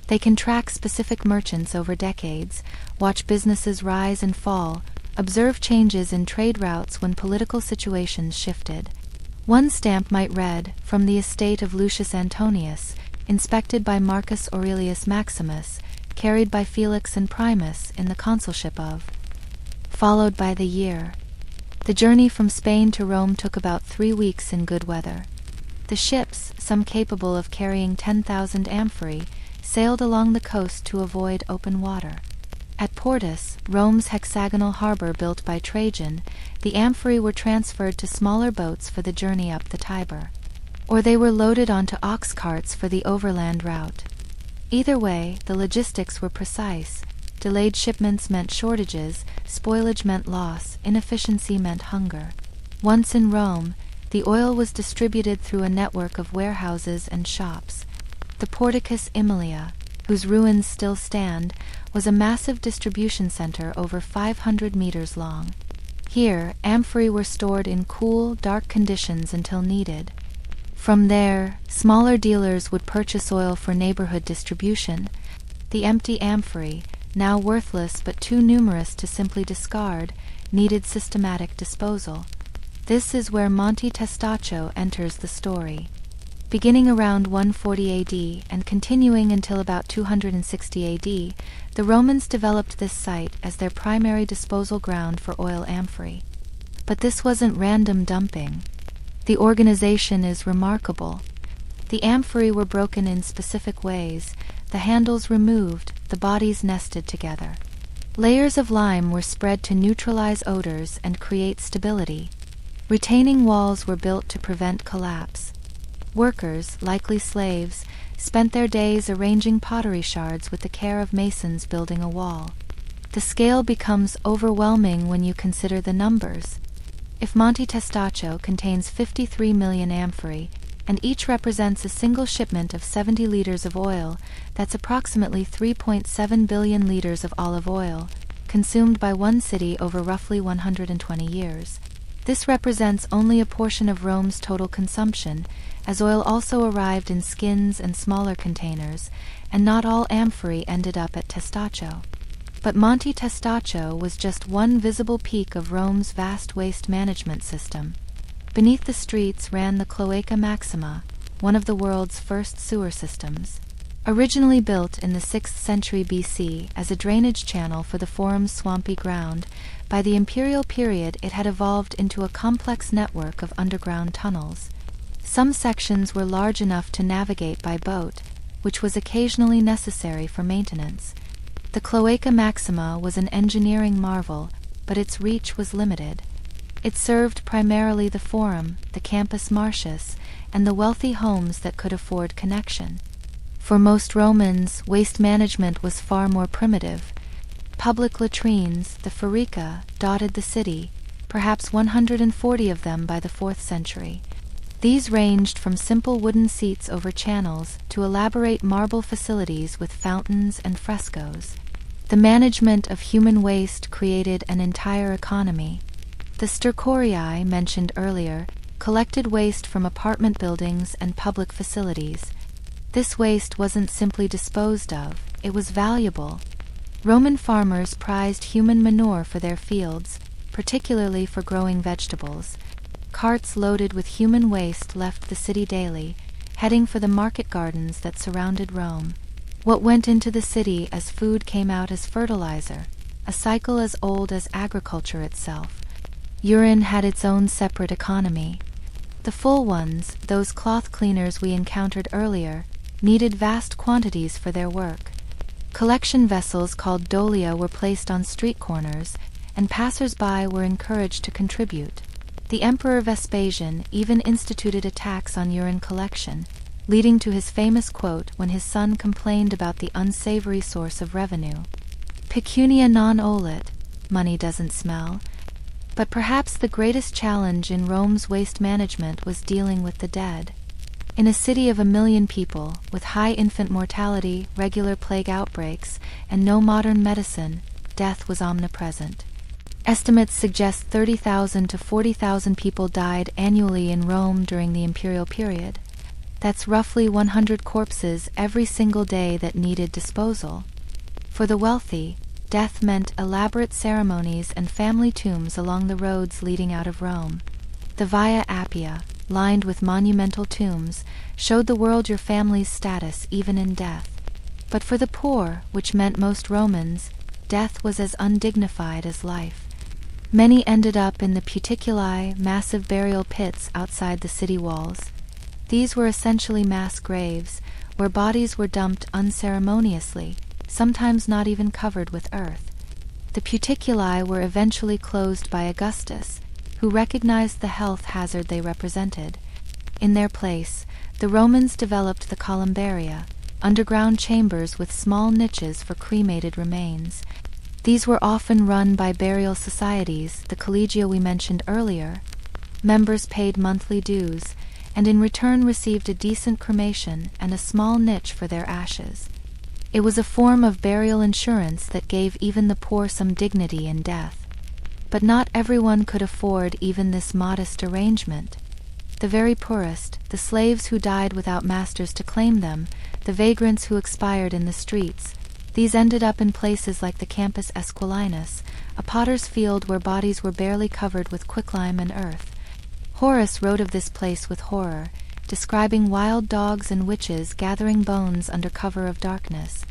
They can track specific merchants over decades, watch businesses rise and fall, observe changes in trade routes when political situations shifted. One stamp might read, "From the estate of Lucius Antonius, inspected by Marcus Aurelius Maximus, carried by Felix and Primus in the consulship of," followed by the year. The journey from Spain to Rome took about 3 weeks in good weather. The ships, some capable of carrying 10,000 amphorae, sailed along the coast to avoid open water. At Portus, Rome's hexagonal harbor built by Trajan, the amphorae were transferred to smaller boats for the journey up the Tiber, or they were loaded onto ox carts for the overland route. Either way, the logistics were precise. Delayed shipments meant shortages, spoilage meant loss, inefficiency meant hunger. Once in Rome, the oil was distributed through a network of warehouses and shops. The Porticus Aemilia, whose ruins still stand, was a massive distribution center over 500 meters long. Here, amphorae were stored in cool, dark conditions until needed. From there, smaller dealers would purchase oil for neighborhood distribution. The empty amphorae, now worthless but too numerous to simply discard, needed systematic disposal. This is where Monte Testaccio enters the story. Beginning around 140 AD and continuing until about 260 AD, the Romans developed this site as their primary disposal ground for oil amphorae. But this wasn't random dumping. The organization is remarkable. The amphorae were broken in specific ways, the handles removed, the bodies nested together. Layers of lime were spread to neutralize odors and create stability. Retaining walls were built to prevent collapse. Workers, likely slaves, spent their days arranging pottery shards with the care of masons building a wall. The scale becomes overwhelming when you consider the numbers. If Monte Testaccio contains 53 million amphorae, and each represents a single shipment of 70 liters of oil, that's approximately 3.7 billion liters of olive oil, consumed by one city over roughly 120 years. This represents only a portion of Rome's total consumption, as oil also arrived in skins and smaller containers, and not all amphorae ended up at Testaccio. But Monte Testaccio was just one visible peak of Rome's vast waste management system. Beneath the streets ran the Cloaca Maxima, one of the world's first sewer systems. Originally built in the 6th century BC as a drainage channel for the forum's swampy ground, by the imperial period it had evolved into a complex network of underground tunnels. Some sections were large enough to navigate by boat, which was occasionally necessary for maintenance. The Cloaca Maxima was an engineering marvel, but its reach was limited. It served primarily the forum, the campus martius, and the wealthy homes that could afford connection. For most Romans, waste management was far more primitive. Public latrines, the forica, dotted the city, perhaps 140 of them by the 4th century. These ranged from simple wooden seats over channels to elaborate marble facilities with fountains and frescoes. The management of human waste created an entire economy. The stercorii mentioned earlier collected waste from apartment buildings and public facilities. This waste wasn't simply disposed of, it was valuable. Roman farmers prized human manure for their fields, particularly for growing vegetables. Carts loaded with human waste left the city daily, heading for the market gardens that surrounded Rome. What went into the city as food came out as fertilizer, a cycle as old as agriculture itself. Urine had its own separate economy. The full ones, those cloth cleaners we encountered earlier, needed vast quantities for their work. Collection vessels called dolia were placed on street corners, and passers-by were encouraged to contribute. The Emperor Vespasian even instituted a tax on urine collection, leading to his famous quote when his son complained about the unsavory source of revenue. Pecunia non olet, money doesn't smell. But perhaps the greatest challenge in Rome's waste management was dealing with the dead. In a city of 1 million people, with high infant mortality, regular plague outbreaks, and no modern medicine, death was omnipresent. Estimates suggest 30,000 to 40,000 people died annually in Rome during the imperial period. That's roughly 100 corpses every single day that needed disposal. For the wealthy, death meant elaborate ceremonies and family tombs along the roads leading out of Rome. The Via Appia, lined with monumental tombs, showed the world your family's status even in death. But for the poor, which meant most Romans, death was as undignified as life. Many ended up in the puticuli, massive burial pits outside the city walls. These were essentially mass graves, where bodies were dumped unceremoniously, sometimes not even covered with earth. The puticuli were eventually closed by Augustus, who recognized the health hazard they represented. In their place, the Romans developed the columbaria, underground chambers with small niches for cremated remains. These were often run by burial societies, the collegia we mentioned earlier. Members paid monthly dues, and in return received a decent cremation and a small niche for their ashes. It was a form of burial insurance that gave even the poor some dignity in death. But not everyone could afford even this modest arrangement. The very poorest, the slaves who died without masters to claim them, the vagrants who expired in the streets, these ended up in places like the Campus Esquilinus, a potter's field where bodies were barely covered with quicklime and earth. Horace wrote of this place with horror, describing wild dogs and witches gathering bones under cover of darkness.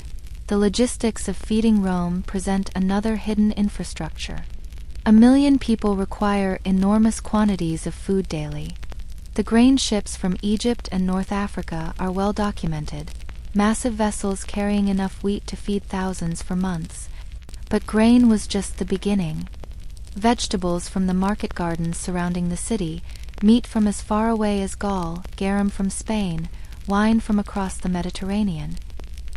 The logistics of feeding Rome present another hidden infrastructure. 1 million people require enormous quantities of food daily. The grain ships from Egypt and North Africa are well documented, massive vessels carrying enough wheat to feed thousands for months. But grain was just the beginning. Vegetables from the market gardens surrounding the city, meat from as far away as Gaul, garum from Spain, wine from across the Mediterranean.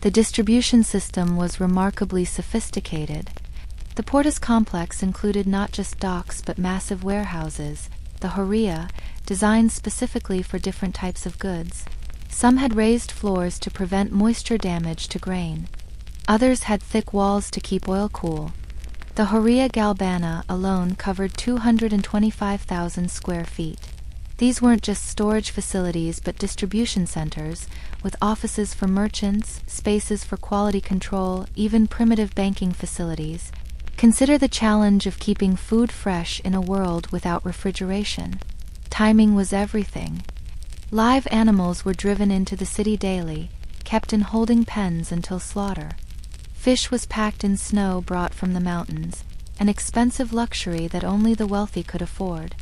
The distribution system was remarkably sophisticated. The Portus complex included not just docks but massive warehouses, the Horia, designed specifically for different types of goods. Some had raised floors to prevent moisture damage to grain. Others had thick walls to keep oil cool. The Horia Galbana alone covered 225,000 square feet. These weren't just storage facilities but distribution centers, with offices for merchants, spaces for quality control, even primitive banking facilities. Consider the challenge of keeping food fresh in a world without refrigeration. Timing was everything. Live animals were driven into the city daily, kept in holding pens until slaughter. Fish was packed in snow brought from the mountains, an expensive luxury that only the wealthy could afford.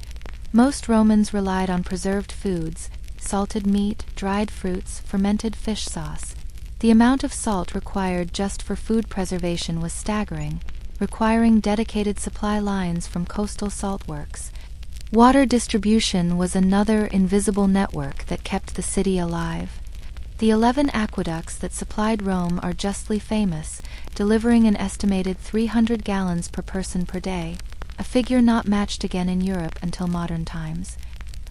Most Romans relied on preserved foods, salted meat, dried fruits, fermented fish sauce. The amount of salt required just for food preservation was staggering, requiring dedicated supply lines from coastal salt works. Water distribution was another invisible network that kept the city alive. The 11 aqueducts that supplied Rome are justly famous, delivering an estimated 300 gallons per person per day, a figure not matched again in Europe until modern times.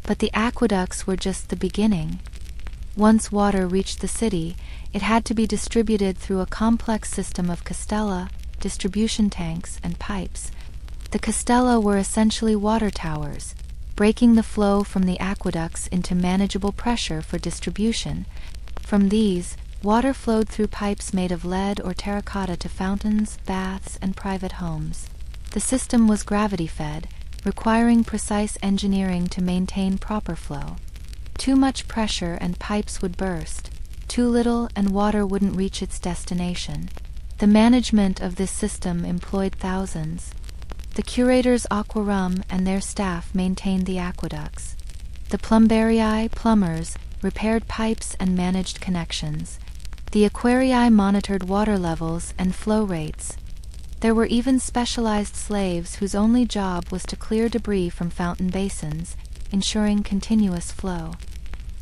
But the aqueducts were just the beginning. Once water reached the city, it had to be distributed through a complex system of castella, distribution tanks, and pipes. The castella were essentially water towers, breaking the flow from the aqueducts into manageable pressure for distribution. From these, water flowed through pipes made of lead or terracotta to fountains, baths, and private homes. The system was gravity-fed, requiring precise engineering to maintain proper flow. Too much pressure and pipes would burst, too little and water wouldn't reach its destination. The management of this system employed thousands. The curators aquarum and their staff maintained the aqueducts. The plumbarii, plumbers, repaired pipes and managed connections. The aquarii monitored water levels and flow rates. There were even specialized slaves whose only job was to clear debris from fountain basins, ensuring continuous flow.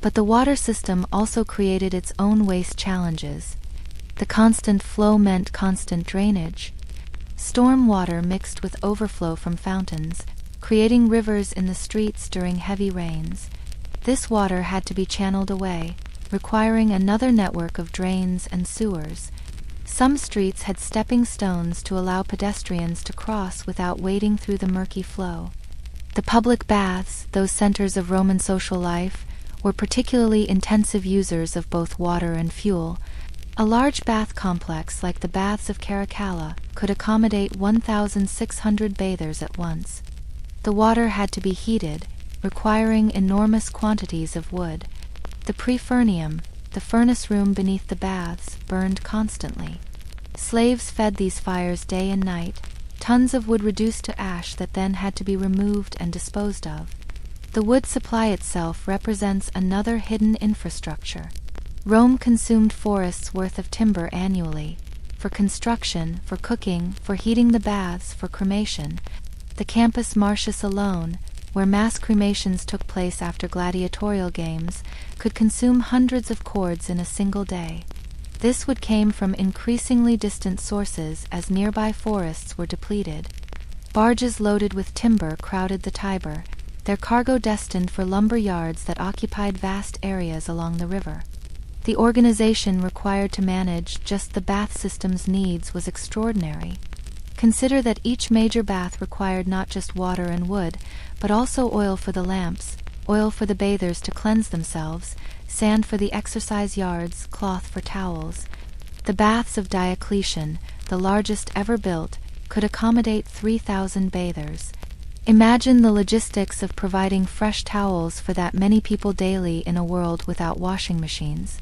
But the water system also created its own waste challenges. The constant flow meant constant drainage. Storm water mixed with overflow from fountains, creating rivers in the streets during heavy rains. This water had to be channeled away, requiring another network of drains and sewers. Some streets had stepping stones to allow pedestrians to cross without wading through the murky flow. The public baths, those centers of Roman social life, were particularly intensive users of both water and fuel. A large bath complex like the Baths of Caracalla could accommodate 1,600 bathers at once. The water had to be heated, requiring enormous quantities of wood. The prefurnium, the furnace room beneath the baths, burned constantly. Slaves fed these fires day and night, tons of wood reduced to ash that then had to be removed and disposed of. The wood supply itself represents another hidden infrastructure. Rome consumed forests worth of timber annually, for construction, for cooking, for heating the baths, for cremation. The Campus Martius alone, where mass cremations took place after gladiatorial games, could consume hundreds of cords in a single day. This wood came from increasingly distant sources as nearby forests were depleted. Barges loaded with timber crowded the Tiber, their cargo destined for lumber yards that occupied vast areas along the river. The organization required to manage just the bath system's needs was extraordinary. Consider that each major bath required not just water and wood, but also oil for the lamps, oil for the bathers to cleanse themselves, sand for the exercise yards, cloth for towels. The baths of Diocletian, the largest ever built, could accommodate 3,000 bathers. Imagine the logistics of providing fresh towels for that many people daily in a world without washing machines.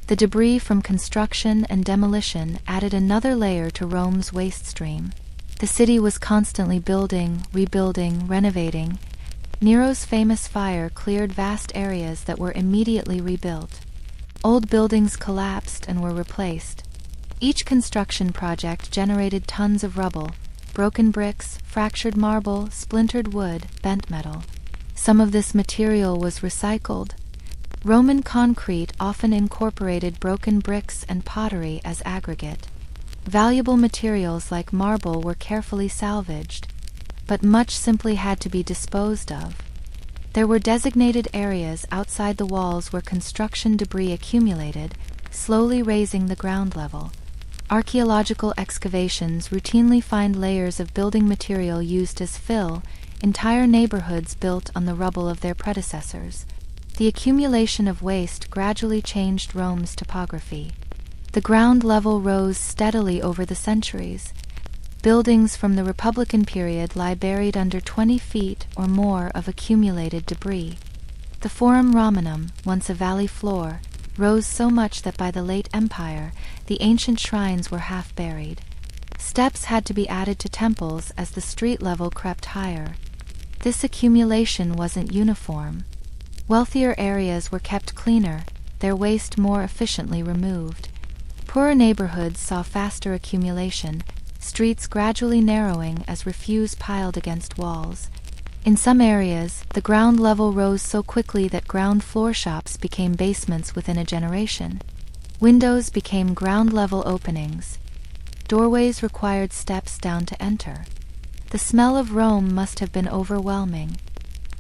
The debris from construction and demolition added another layer to Rome's waste stream. The city was constantly building, rebuilding, renovating. Nero's famous fire cleared vast areas that were immediately rebuilt. Old buildings collapsed and were replaced. Each construction project generated tons of rubble, broken bricks, fractured marble, splintered wood, bent metal. Some of this material was recycled. Roman concrete often incorporated broken bricks and pottery as aggregate. Valuable materials like marble were carefully salvaged, but much simply had to be disposed of. There were designated areas outside the walls where construction debris accumulated, slowly raising the ground level. Archaeological excavations routinely find layers of building material used as fill, entire neighborhoods built on the rubble of their predecessors. The accumulation of waste gradually changed Rome's topography. The ground level rose steadily over the centuries. Buildings from the Republican period lie buried under 20 feet or more of accumulated debris. The Forum Romanum, once a valley floor, rose so much that by the late Empire, the ancient shrines were half buried. Steps had to be added to temples as the street level crept higher. This accumulation wasn't uniform. Wealthier areas were kept cleaner, their waste more efficiently removed. Poorer neighborhoods saw faster accumulation, streets gradually narrowing as refuse piled against walls. In some areas, the ground level rose so quickly that ground floor shops became basements within a generation. Windows became ground-level openings. Doorways required steps down to enter. The smell of Rome must have been overwhelming.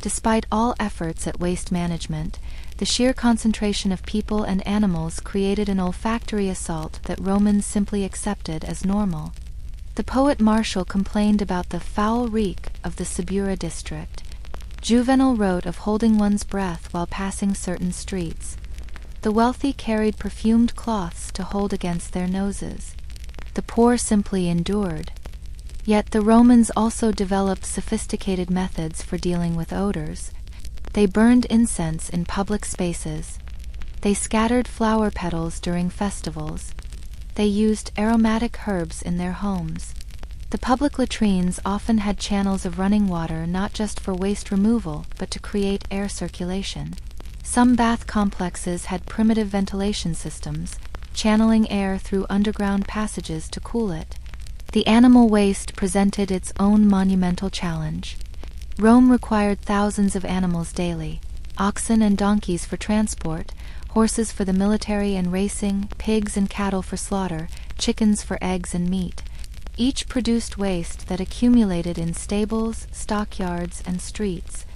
Despite all efforts at waste management, the sheer concentration of people and animals created an olfactory assault that Romans simply accepted as normal. The poet Martial complained about the foul reek of the Subura district. Juvenal wrote of holding one's breath while passing certain streets. The wealthy carried perfumed cloths to hold against their noses. The poor simply endured. Yet the Romans also developed sophisticated methods for dealing with odors. They burned incense in public spaces. They scattered flower petals during festivals. They used aromatic herbs in their homes. The public latrines often had channels of running water not just for waste removal, but to create air circulation. Some bath complexes had primitive ventilation systems, channeling air through underground passages to cool it. The animal waste presented its own monumental challenge. Rome required thousands of animals daily: oxen and donkeys for transport, horses for the military and racing, pigs and cattle for slaughter, chickens for eggs and meat. Each produced waste that accumulated in stables, stockyards, and streets.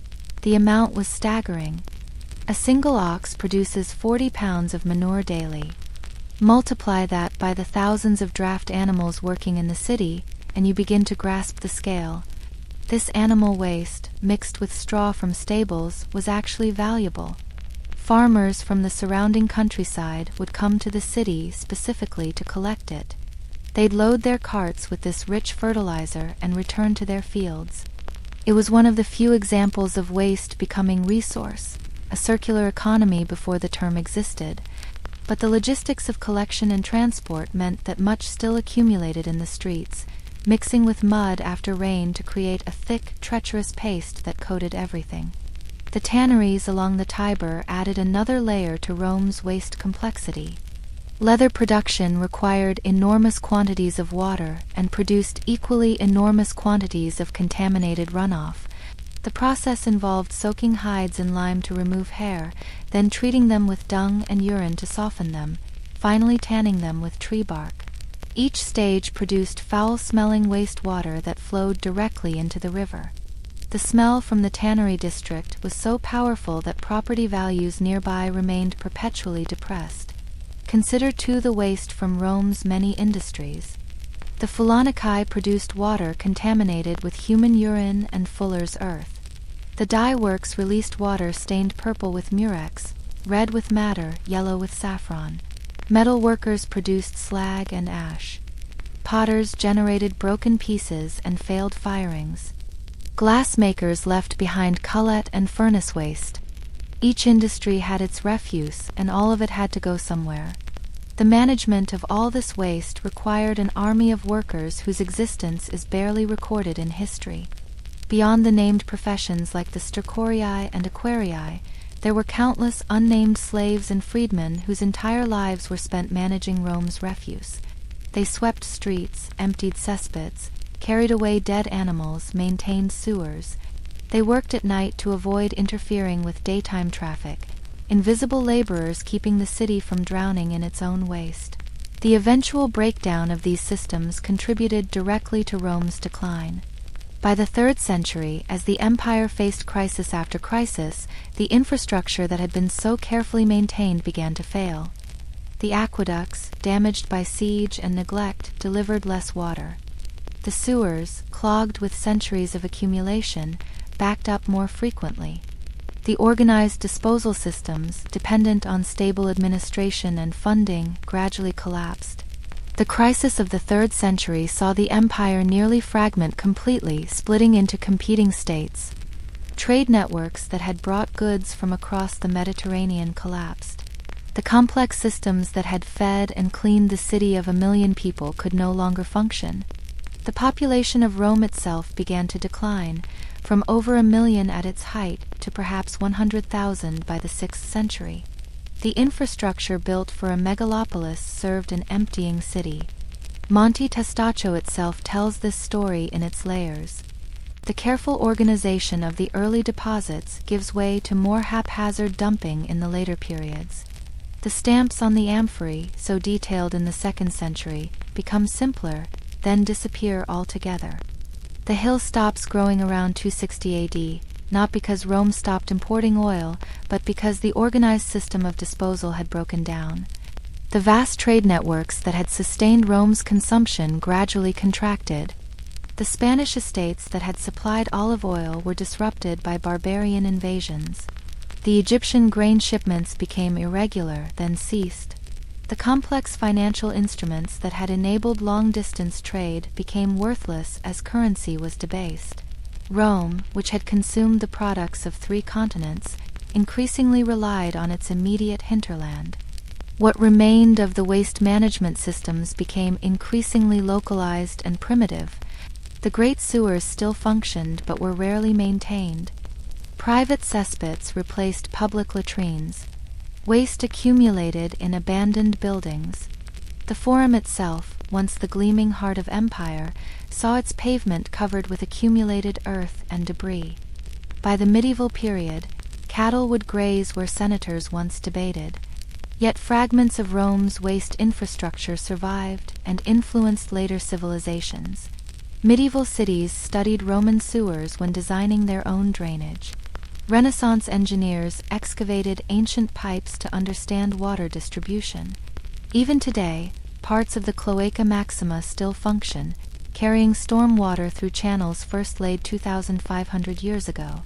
The amount was staggering. A single ox produces 40 pounds of manure daily. Multiply that by the thousands of draft animals working in the city, and you begin to grasp the scale. This animal waste, mixed with straw from stables, was actually valuable. Farmers from the surrounding countryside would come to the city specifically to collect it. They'd load their carts with this rich fertilizer and return to their fields. It was one of the few examples of waste becoming resource, a circular economy before the term existed. But the logistics of collection and transport meant that much still accumulated in the streets, mixing with mud after rain to create a thick, treacherous paste that coated everything. The tanneries along the Tiber added another layer to Rome's waste complexity. Leather production required enormous quantities of water and produced equally enormous quantities of contaminated runoff. The process involved soaking hides in lime to remove hair, then treating them with dung and urine to soften them, finally tanning them with tree bark. Each stage produced foul-smelling wastewater that flowed directly into the river. The smell from the tannery district was so powerful that property values nearby remained perpetually depressed. Consider too the waste from Rome's many industries. The Phalanaki produced water contaminated with human urine and fuller's earth. The dye works released water stained purple with murex, red with madder, yellow with saffron. Metal workers produced slag and ash. Potters generated broken pieces and failed firings. Glassmakers left behind cullet and furnace waste. Each industry had its refuse, and all of it had to go somewhere. The management of all this waste required an army of workers whose existence is barely recorded in history. Beyond the named professions like the stercorii and aquarii, there were countless unnamed slaves and freedmen whose entire lives were spent managing Rome's refuse. They swept streets, emptied cesspits, carried away dead animals, maintained sewers. They worked at night to avoid interfering with daytime traffic, invisible laborers keeping the city from drowning in its own waste. The eventual breakdown of these systems contributed directly to Rome's decline. By the 3rd century, as the empire faced crisis after crisis, the infrastructure that had been so carefully maintained began to fail. The aqueducts, damaged by siege and neglect, delivered less water. The sewers, clogged with centuries of accumulation, backed up more frequently. The organized disposal systems, dependent on stable administration and funding, gradually collapsed. The crisis of the 3rd century saw the empire nearly fragment completely, splitting into competing states. Trade networks that had brought goods from across the Mediterranean collapsed. The complex systems that had fed and cleaned the city of 1 million people could no longer function. The population of Rome itself began to decline, from over 1 million at its height to perhaps 100,000 by the 6th century. The infrastructure built for a megalopolis served an emptying city. Monte Testaccio itself tells this story in its layers. The careful organization of the early deposits gives way to more haphazard dumping in the later periods. The stamps on the amphorae, so detailed in the 2nd century, become simpler, then disappear altogether. The hill stops growing around 260 AD, not because Rome stopped importing oil, but because the organized system of disposal had broken down. The vast trade networks that had sustained Rome's consumption gradually contracted. The Spanish estates that had supplied olive oil were disrupted by barbarian invasions. The Egyptian grain shipments became irregular, then ceased. The complex financial instruments that had enabled long-distance trade became worthless as currency was debased. Rome, which had consumed the products of 3 continents, increasingly relied on its immediate hinterland. What remained of the waste management systems became increasingly localized and primitive. The great sewers still functioned but were rarely maintained. Private cesspits replaced public latrines. Waste accumulated in abandoned buildings. The Forum itself, once the gleaming heart of empire, saw its pavement covered with accumulated earth and debris. By the medieval period, cattle would graze where senators once debated. Yet fragments of Rome's waste infrastructure survived and influenced later civilizations. Medieval cities studied Roman sewers when designing their own drainage. Renaissance engineers excavated ancient pipes to understand water distribution. Even today, parts of the Cloaca Maxima still function, carrying storm water through channels first laid 2,500 years ago.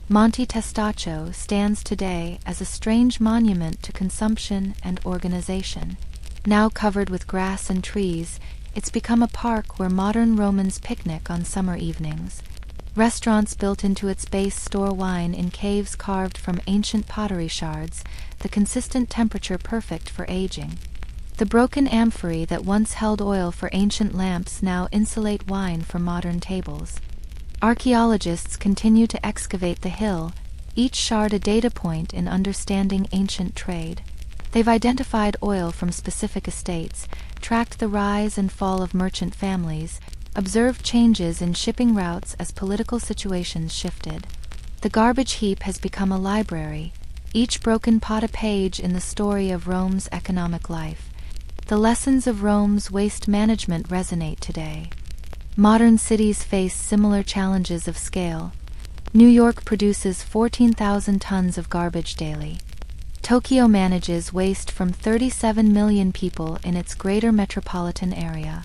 Monte Testaccio stands today as a strange monument to consumption and organization. Now covered with grass and trees, it's become a park where modern Romans picnic on summer evenings. Restaurants built into its base store wine in caves carved from ancient pottery shards, the consistent temperature perfect for aging. The broken amphorae that once held oil for ancient lamps now insulate wine for modern tables. Archaeologists continue to excavate the hill, each shard a data point in understanding ancient trade. They've identified oil from specific estates, tracked the rise and fall of merchant families, observed changes in shipping routes as political situations shifted. The garbage heap has become a library, each broken pot a page in the story of Rome's economic life. The lessons of Rome's waste management resonate today. Modern cities face similar challenges of scale. New York produces 14,000 tons of garbage daily. Tokyo manages waste from 37 million people in its greater metropolitan area.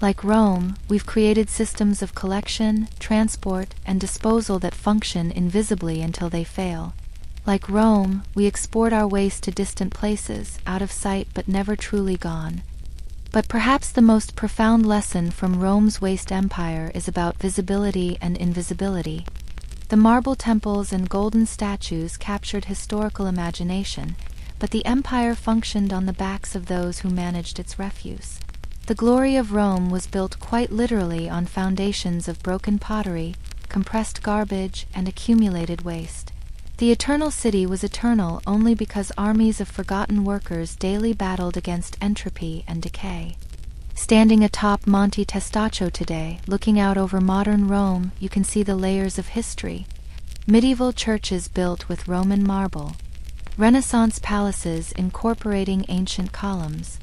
Like Rome, we've created systems of collection, transport, and disposal that function invisibly until they fail. Like Rome, we export our waste to distant places, out of sight but never truly gone. But perhaps the most profound lesson from Rome's waste empire is about visibility and invisibility. The marble temples and golden statues captured historical imagination, but the empire functioned on the backs of those who managed its refuse. The glory of Rome was built quite literally on foundations of broken pottery, compressed garbage, and accumulated waste. The eternal city was eternal only because armies of forgotten workers daily battled against entropy and decay. Standing atop Monte Testaccio today, looking out over modern Rome, you can see the layers of history. Medieval churches built with Roman marble. Renaissance palaces incorporating ancient columns.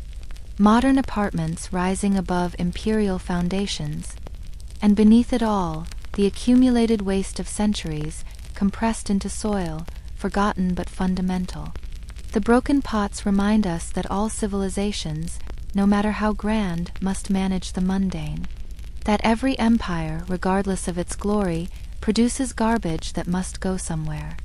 Modern apartments rising above imperial foundations. And beneath it all, the accumulated waste of centuries, compressed into soil, forgotten but fundamental. The broken pots remind us that all civilizations, no matter how grand, must manage the mundane. That every empire, regardless of its glory, produces garbage that must go somewhere.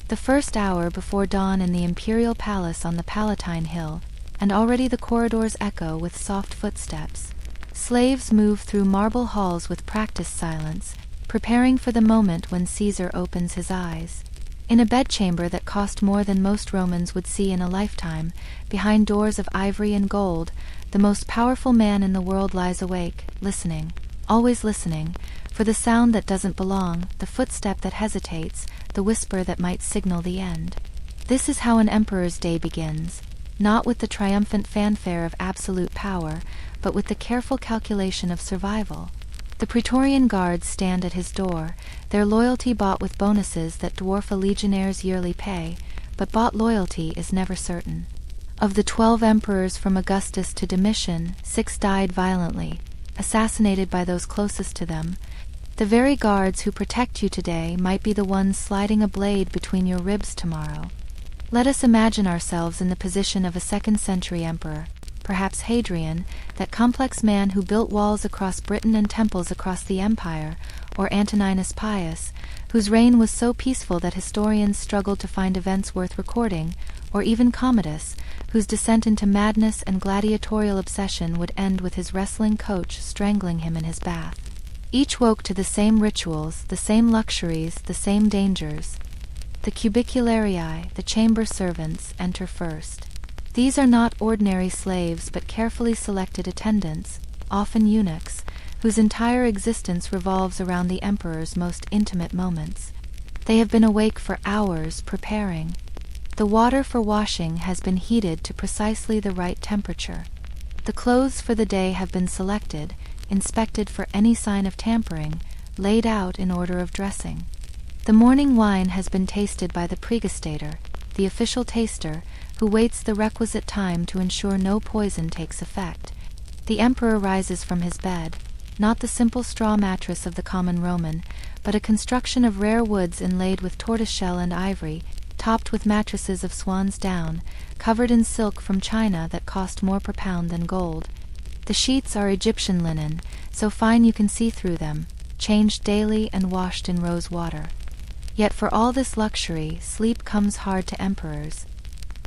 The first hour before dawn in the imperial palace on the Palatine Hill, and already the corridors echo with soft footsteps. Slaves move through marble halls with practiced silence, preparing for the moment when Caesar opens his eyes. In a bedchamber that cost more than most Romans would see in a lifetime, behind doors of ivory and gold, the most powerful man in the world lies awake, listening, always listening, for the sound that doesn't belong, the footstep that hesitates, the whisper that might signal the end. This is how an emperor's day begins, not with the triumphant fanfare of absolute power, but with the careful calculation of survival. The Praetorian Guards stand at his door, their loyalty bought with bonuses that dwarf a legionnaire's yearly pay, but bought loyalty is never certain. Of the 12 emperors from Augustus to Domitian, 6 died violently, assassinated by those closest to them. The very guards who protect you today might be the ones sliding a blade between your ribs tomorrow. Let us imagine ourselves in the position of a 2nd century emperor, perhaps Hadrian, that complex man who built walls across Britain and temples across the empire, or Antoninus Pius, whose reign was so peaceful that historians struggled to find events worth recording, or even Commodus, whose descent into madness and gladiatorial obsession would end with his wrestling coach strangling him in his bath. Each woke to the same rituals, the same luxuries, the same dangers. The cubicularii, the chamber servants, enter first. These are not ordinary slaves but carefully selected attendants, often eunuchs, whose entire existence revolves around the emperor's most intimate moments. They have been awake for hours, preparing. The water for washing has been heated to precisely the right temperature. The clothes for the day have been selected, inspected for any sign of tampering, laid out in order of dressing. The morning wine has been tasted by the pregustator, the official taster, who waits the requisite time to ensure no poison takes effect. The emperor rises from his bed, not the simple straw mattress of the common Roman, but a construction of rare woods inlaid with tortoiseshell and ivory, topped with mattresses of swan's down, covered in silk from China that cost more per pound than gold. The sheets are Egyptian linen, so fine you can see through them, changed daily and washed in rose water. Yet for all this luxury, sleep comes hard to emperors.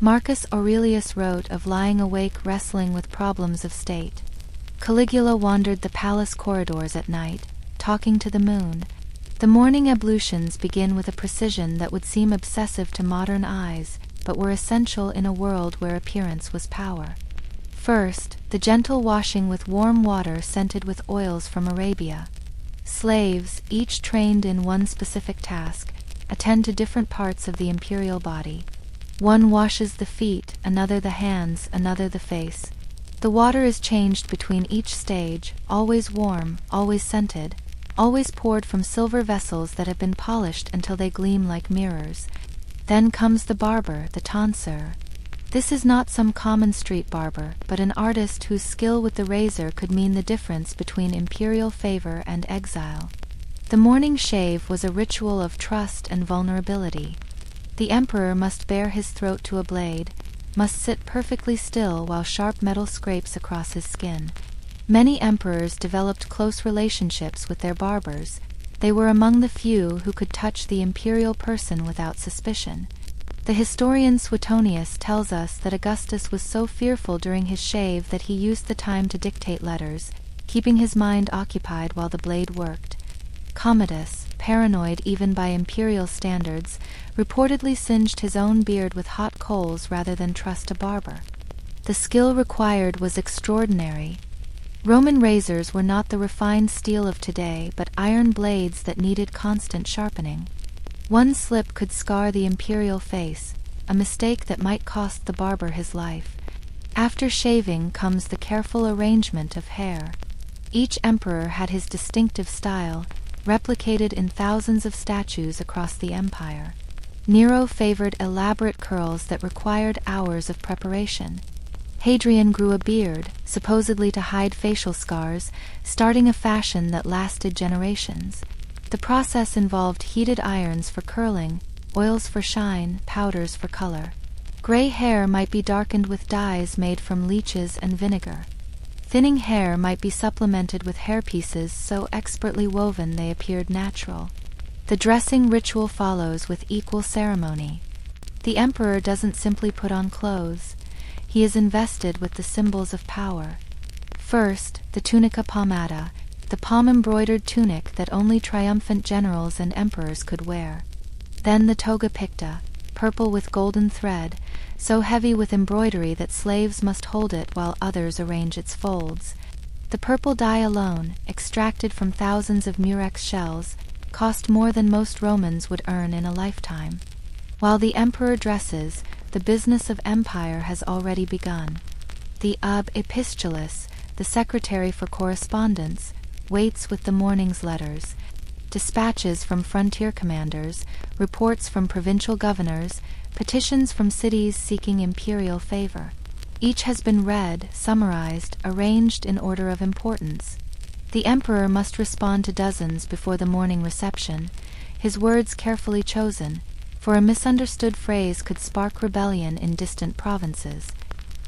Marcus Aurelius wrote of lying awake wrestling with problems of state. Caligula wandered the palace corridors at night, talking to the moon. The morning ablutions begin with a precision that would seem obsessive to modern eyes, but were essential in a world where appearance was power. First, the gentle washing with warm water scented with oils from Arabia. Slaves, each trained in one specific task, attend to different parts of the imperial body. One washes the feet, another the hands, another the face. The water is changed between each stage, always warm, always scented, always poured from silver vessels that have been polished until they gleam like mirrors. Then comes the barber, the tonsure. This is not some common street barber, but an artist whose skill with the razor could mean the difference between imperial favor and exile. The morning shave was a ritual of trust and vulnerability. The emperor must bare his throat to a blade, must sit perfectly still while sharp metal scrapes across his skin. Many emperors developed close relationships with their barbers. They were among the few who could touch the imperial person without suspicion. The historian Suetonius tells us that Augustus was so fearful during his shave that he used the time to dictate letters, keeping his mind occupied while the blade worked. Commodus, paranoid even by imperial standards, reportedly singed his own beard with hot coals rather than trust a barber. The skill required was extraordinary. Roman razors were not the refined steel of today, but iron blades that needed constant sharpening. One slip could scar the imperial face, a mistake that might cost the barber his life. After shaving comes the careful arrangement of hair. Each emperor had his distinctive style, replicated in thousands of statues across the empire. Nero favored elaborate curls that required hours of preparation. Hadrian grew a beard, supposedly to hide facial scars, starting a fashion that lasted generations. The process involved heated irons for curling, oils for shine, powders for color. Gray hair might be darkened with dyes made from leeches and vinegar. Thinning hair might be supplemented with hairpieces so expertly woven they appeared natural. The dressing ritual follows with equal ceremony. The emperor doesn't simply put on clothes. He is invested with the symbols of power. First, the tunica palmata, the palm-embroidered tunic that only triumphant generals and emperors could wear. Then the toga picta, purple with golden thread, so heavy with embroidery that slaves must hold it while others arrange its folds. The purple dye alone, extracted from thousands of murex shells, cost more than most Romans would earn in a lifetime. While the emperor dresses, the business of empire has already begun. The ab epistulis, the secretary for correspondence, waits with the morning's letters. Dispatches from frontier commanders, reports from provincial governors, petitions from cities seeking imperial favor. Each has been read, summarized, arranged in order of importance. The emperor must respond to dozens before the morning reception, his words carefully chosen, for a misunderstood phrase could spark rebellion in distant provinces.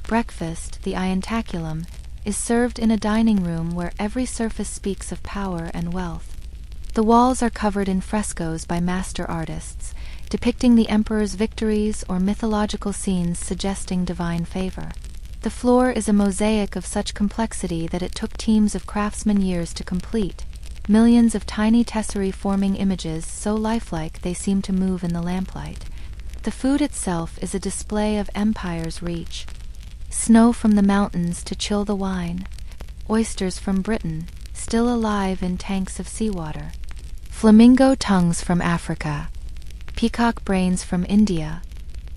Breakfast, the ientaculum, is served in a dining room where every surface speaks of power and wealth. The walls are covered in frescoes by master artists, depicting the emperor's victories or mythological scenes suggesting divine favor. The floor is a mosaic of such complexity that it took teams of craftsmen years to complete, millions of tiny tesserae forming images so lifelike they seem to move in the lamplight. The food itself is a display of empire's reach. Snow from the mountains to chill the wine, oysters from Britain, still alive in tanks of seawater, flamingo tongues from Africa, peacock brains from India,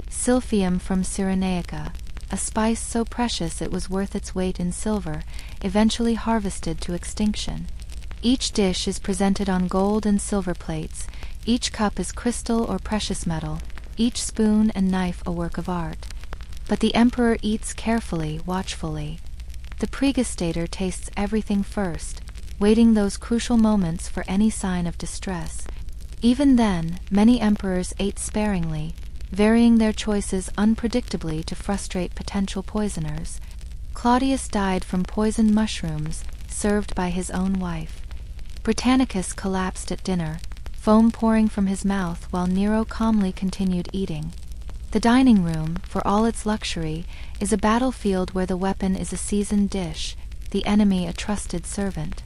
silphium from Cyrenaica, a spice so precious it was worth its weight in silver, eventually harvested to extinction. Each dish is presented on gold and silver plates, each cup is crystal or precious metal, each spoon and knife a work of art. But the emperor eats carefully, watchfully. The pregustator tastes everything first, waiting those crucial moments for any sign of distress. Even then, many emperors ate sparingly, varying their choices unpredictably to frustrate potential poisoners. Claudius died from poisoned mushrooms, served by his own wife. Britannicus collapsed at dinner, foam pouring from his mouth while Nero calmly continued eating. The dining room, for all its luxury, is a battlefield where the weapon is a seasoned dish, the enemy a trusted servant.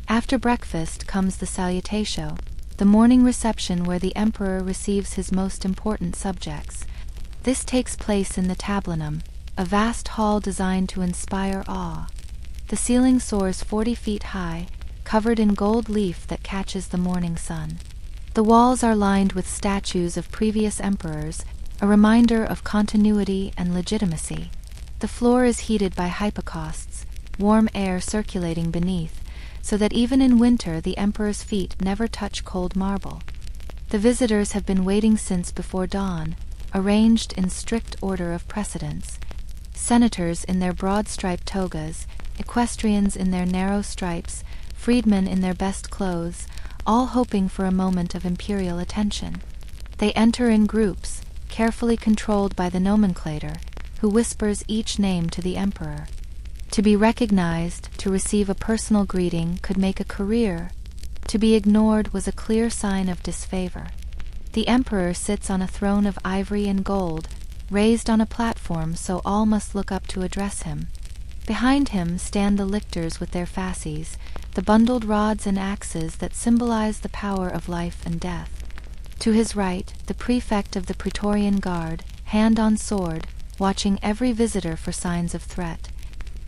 After breakfast comes the salutatio, the morning reception where the emperor receives his most important subjects. This takes place in the tablinum, a vast hall designed to inspire awe. The ceiling soars 40 feet high, covered in gold leaf that catches the morning sun. The walls are lined with statues of previous emperors, a reminder of continuity and legitimacy. The floor is heated by hypocausts, warm air circulating beneath, so that even in winter the emperor's feet never touch cold marble. The visitors have been waiting since before dawn, arranged in strict order of precedence. Senators in their broad-striped togas, equestrians in their narrow stripes, freedmen in their best clothes, all hoping for a moment of imperial attention. They enter in groups, carefully controlled by the nomenclator, who whispers each name to the emperor. To be recognized, to receive a personal greeting, could make a career. To be ignored was a clear sign of disfavor. The emperor sits on a throne of ivory and gold, raised on a platform so all must look up to address him. Behind him stand the lictors with their fasces, the bundled rods and axes that symbolize the power of life and death. To his right, the prefect of the Praetorian Guard, hand on sword, watching every visitor for signs of threat.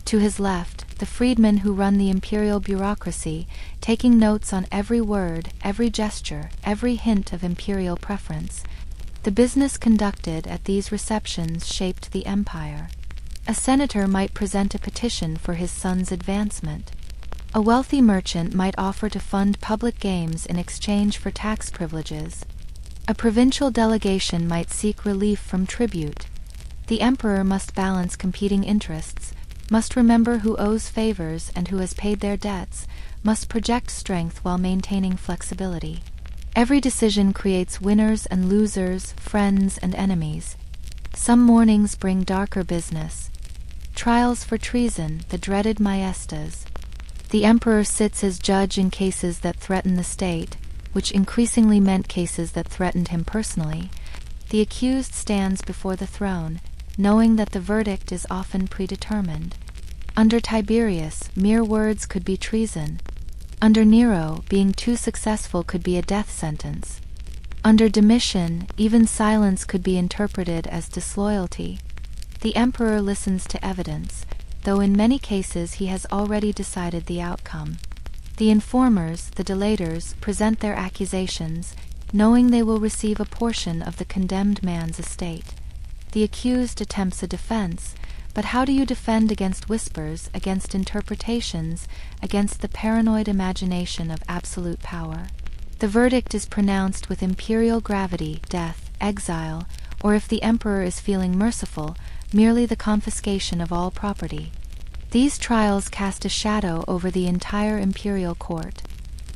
To his left, the freedmen who run the imperial bureaucracy, taking notes on every word, every gesture, every hint of imperial preference. The business conducted at these receptions shaped the empire. A senator might present a petition for his son's advancement. A wealthy merchant might offer to fund public games in exchange for tax privileges. A provincial delegation might seek relief from tribute. The emperor must balance competing interests, must remember who owes favors and who has paid their debts, must project strength while maintaining flexibility. Every decision creates winners and losers, friends and enemies. Some mornings bring darker business. Trials for treason, the dreaded maestas. The emperor sits as judge in cases that threaten the state, which increasingly meant cases that threatened him personally. The accused stands before the throne, knowing that the verdict is often predetermined. Under Tiberius, mere words could be treason. Under Nero, being too successful could be a death sentence. Under Domitian, even silence could be interpreted as disloyalty. The emperor listens to evidence, though in many cases he has already decided the outcome. The informers, the delators, present their accusations, knowing they will receive a portion of the condemned man's estate. The accused attempts a defense, but how do you defend against whispers, against interpretations, against the paranoid imagination of absolute power? The verdict is pronounced with imperial gravity, death, exile, or if the emperor is feeling merciful, merely the confiscation of all property. These trials cast a shadow over the entire imperial court.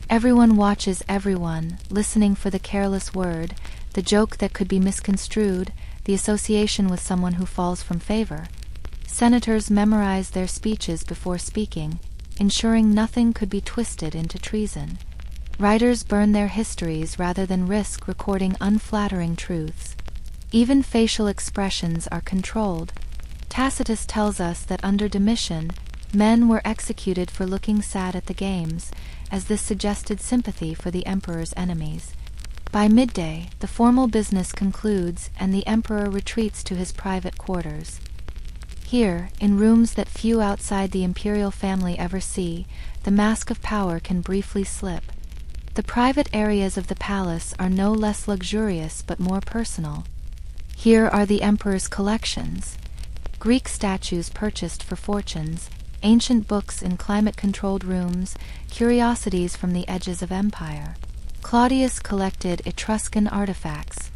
Everyone watches everyone, listening for the careless word, the joke that could be misconstrued, the association with someone who falls from favor. Senators memorize their speeches before speaking, ensuring nothing could be twisted into treason. Writers burn their histories rather than risk recording unflattering truths. Even facial expressions are controlled. Tacitus tells us that under Domitian, men were executed for looking sad at the games, as this suggested sympathy for the emperor's enemies. By midday, the formal business concludes and the emperor retreats to his private quarters. Here, in rooms that few outside the imperial family ever see, the mask of power can briefly slip. The private areas of the palace are no less luxurious but more personal. Here are the emperor's collections. Greek statues purchased for fortunes, ancient books in climate-controlled rooms, curiosities from the edges of empire. Claudius collected Etruscan artifacts.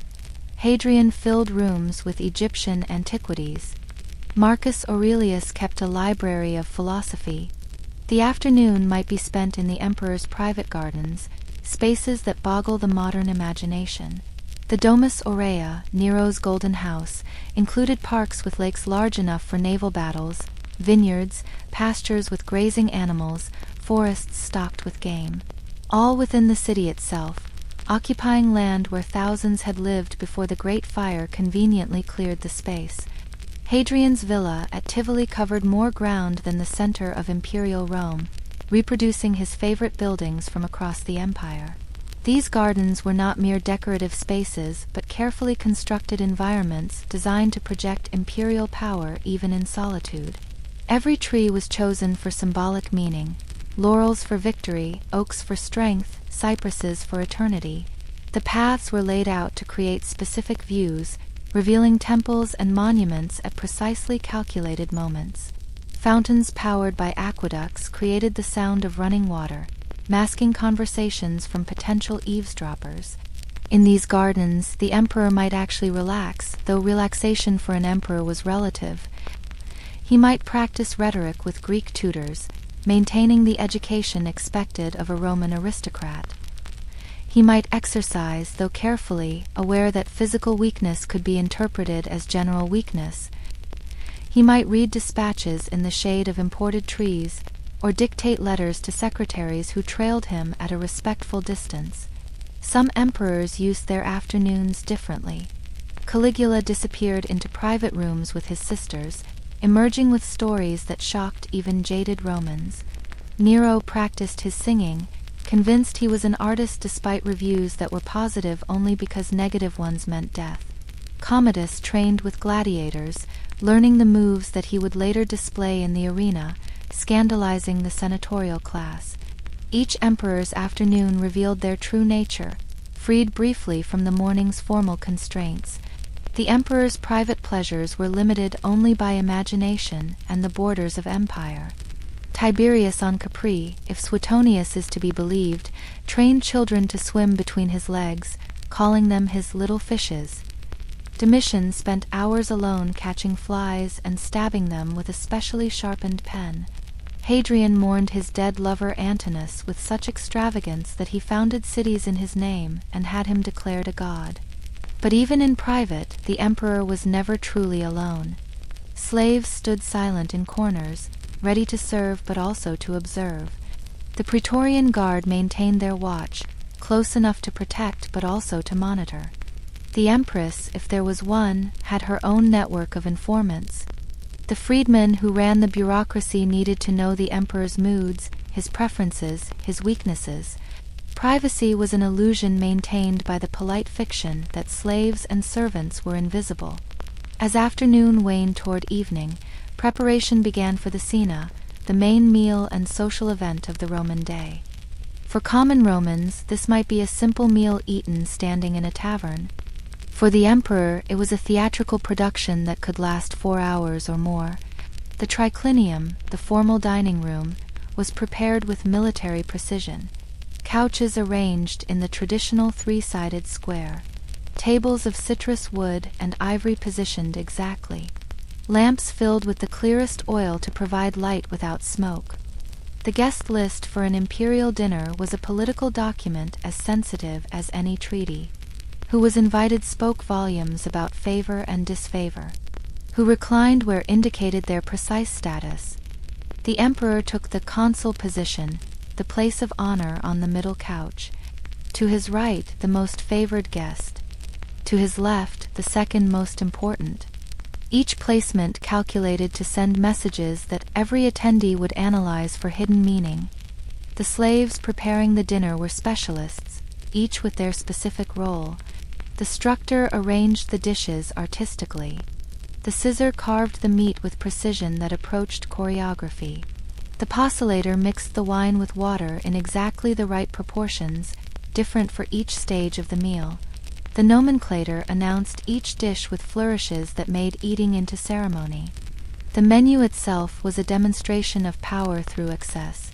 Hadrian filled rooms with Egyptian antiquities. Marcus Aurelius kept a library of philosophy. The afternoon might be spent in the emperor's private gardens, spaces that boggle the modern imagination. The Domus Aurea, Nero's golden house, included parks with lakes large enough for naval battles, vineyards, pastures with grazing animals, forests stocked with game. All within the city itself, occupying land where thousands had lived before the Great Fire conveniently cleared the space. Hadrian's villa at Tivoli covered more ground than the center of imperial Rome, reproducing his favorite buildings from across the empire. These gardens were not mere decorative spaces, but carefully constructed environments designed to project imperial power even in solitude. Every tree was chosen for symbolic meaning: laurels for victory, oaks for strength, cypresses for eternity. The paths were laid out to create specific views, revealing temples and monuments at precisely calculated moments. Fountains powered by aqueducts created the sound of running water, masking conversations from potential eavesdroppers. In these gardens, the emperor might actually relax, though relaxation for an emperor was relative. He might practice rhetoric with Greek tutors, maintaining the education expected of a Roman aristocrat. He might exercise, though carefully, aware that physical weakness could be interpreted as general weakness. He might read dispatches in the shade of imported trees, or dictate letters to secretaries who trailed him at a respectful distance. Some emperors used their afternoons differently. Caligula disappeared into private rooms with his sisters, emerging with stories that shocked even jaded Romans. Nero practiced his singing, convinced he was an artist despite reviews that were positive only because negative ones meant death. Commodus trained with gladiators, learning the moves that he would later display in the arena, scandalizing the senatorial class. Each emperor's afternoon revealed their true nature, freed briefly from the morning's formal constraints. The emperor's private pleasures were limited only by imagination and the borders of empire. Tiberius on Capri, if Suetonius is to be believed, trained children to swim between his legs, calling them his little fishes. Domitian spent hours alone catching flies and stabbing them with a specially sharpened pen. Hadrian mourned his dead lover Antinous with such extravagance that he founded cities in his name and had him declared a god. But even in private, the emperor was never truly alone. Slaves stood silent in corners, ready to serve but also to observe. The Praetorian Guard maintained their watch, close enough to protect but also to monitor. The empress, if there was one, had her own network of informants. The freedmen who ran the bureaucracy needed to know the emperor's moods, his preferences, his weaknesses. Privacy was an illusion maintained by the polite fiction that slaves and servants were invisible. As afternoon waned toward evening, preparation began for the cena, the main meal and social event of the Roman day. For common Romans, this might be a simple meal eaten standing in a tavern. For the emperor, it was a theatrical production that could last 4 hours or more. The triclinium, the formal dining room, was prepared with military precision. Couches arranged in the traditional 3-sided square. Tables of citrus wood and ivory positioned exactly. Lamps filled with the clearest oil to provide light without smoke. The guest list for an imperial dinner was a political document as sensitive as any treaty. Who was invited spoke volumes about favor and disfavor. Who reclined where indicated their precise status. The emperor took the consul position, the place of honor on the middle couch. To his right, the most favored guest. To his left, the second most important. Each placement calculated to send messages that every attendee would analyze for hidden meaning. The slaves preparing the dinner were specialists, each with their specific role. The structor arranged the dishes artistically. The scissor carved the meat with precision that approached choreography. The postulator mixed the wine with water in exactly the right proportions, different for each stage of the meal. The nomenclator announced each dish with flourishes that made eating into ceremony. The menu itself was a demonstration of power through excess.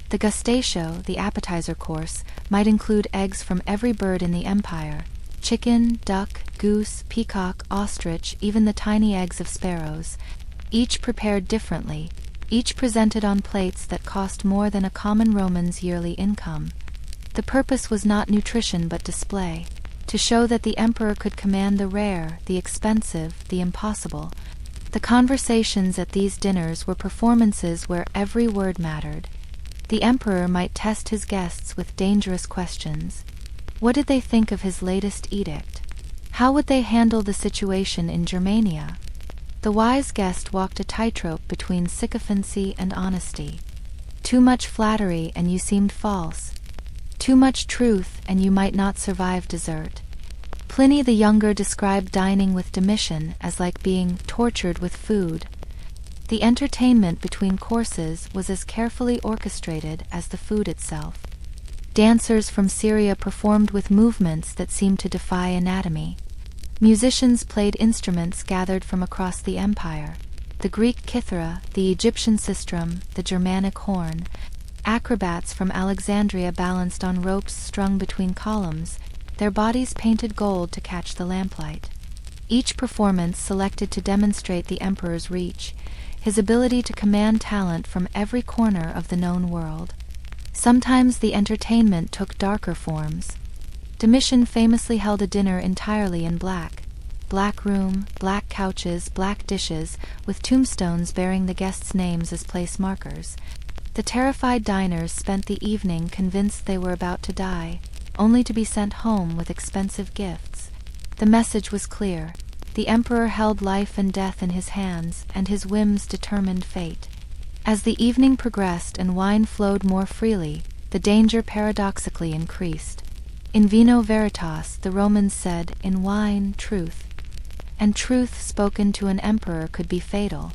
The gustatio, the appetizer course, might include eggs from every bird in the empire: chicken, duck, goose, peacock, ostrich, even the tiny eggs of sparrows. Each prepared differently, each presented on plates that cost more than a common Roman's yearly income. The purpose was not nutrition but display, to show that the emperor could command the rare, the expensive, the impossible. The conversations at these dinners were performances where every word mattered. The emperor might test his guests with dangerous questions. What did they think of his latest edict? How would they handle the situation in Germania? The wise guest walked a tightrope between sycophancy and honesty. Too much flattery and you seemed false. Too much truth and you might not survive dessert. Pliny the Younger described dining with Domitian as like being tortured with food. The entertainment between courses was as carefully orchestrated as the food itself. Dancers from Syria performed with movements that seemed to defy anatomy. Musicians played instruments gathered from across the empire: the Greek kithara, the Egyptian sistrum, the Germanic horn. Acrobats from Alexandria balanced on ropes strung between columns, their bodies painted gold to catch the lamplight. Each performance selected to demonstrate the emperor's reach, his ability to command talent from every corner of the known world. Sometimes the entertainment took darker forms. Domitian famously held a dinner entirely in black. Black room, black couches, black dishes, with tombstones bearing the guests' names as place markers. The terrified diners spent the evening convinced they were about to die, only to be sent home with expensive gifts. The message was clear. The emperor held life and death in his hands, and his whims determined fate. As the evening progressed and wine flowed more freely, the danger paradoxically increased. In vino veritas, the Romans said, in wine, truth. And truth spoken to an emperor could be fatal.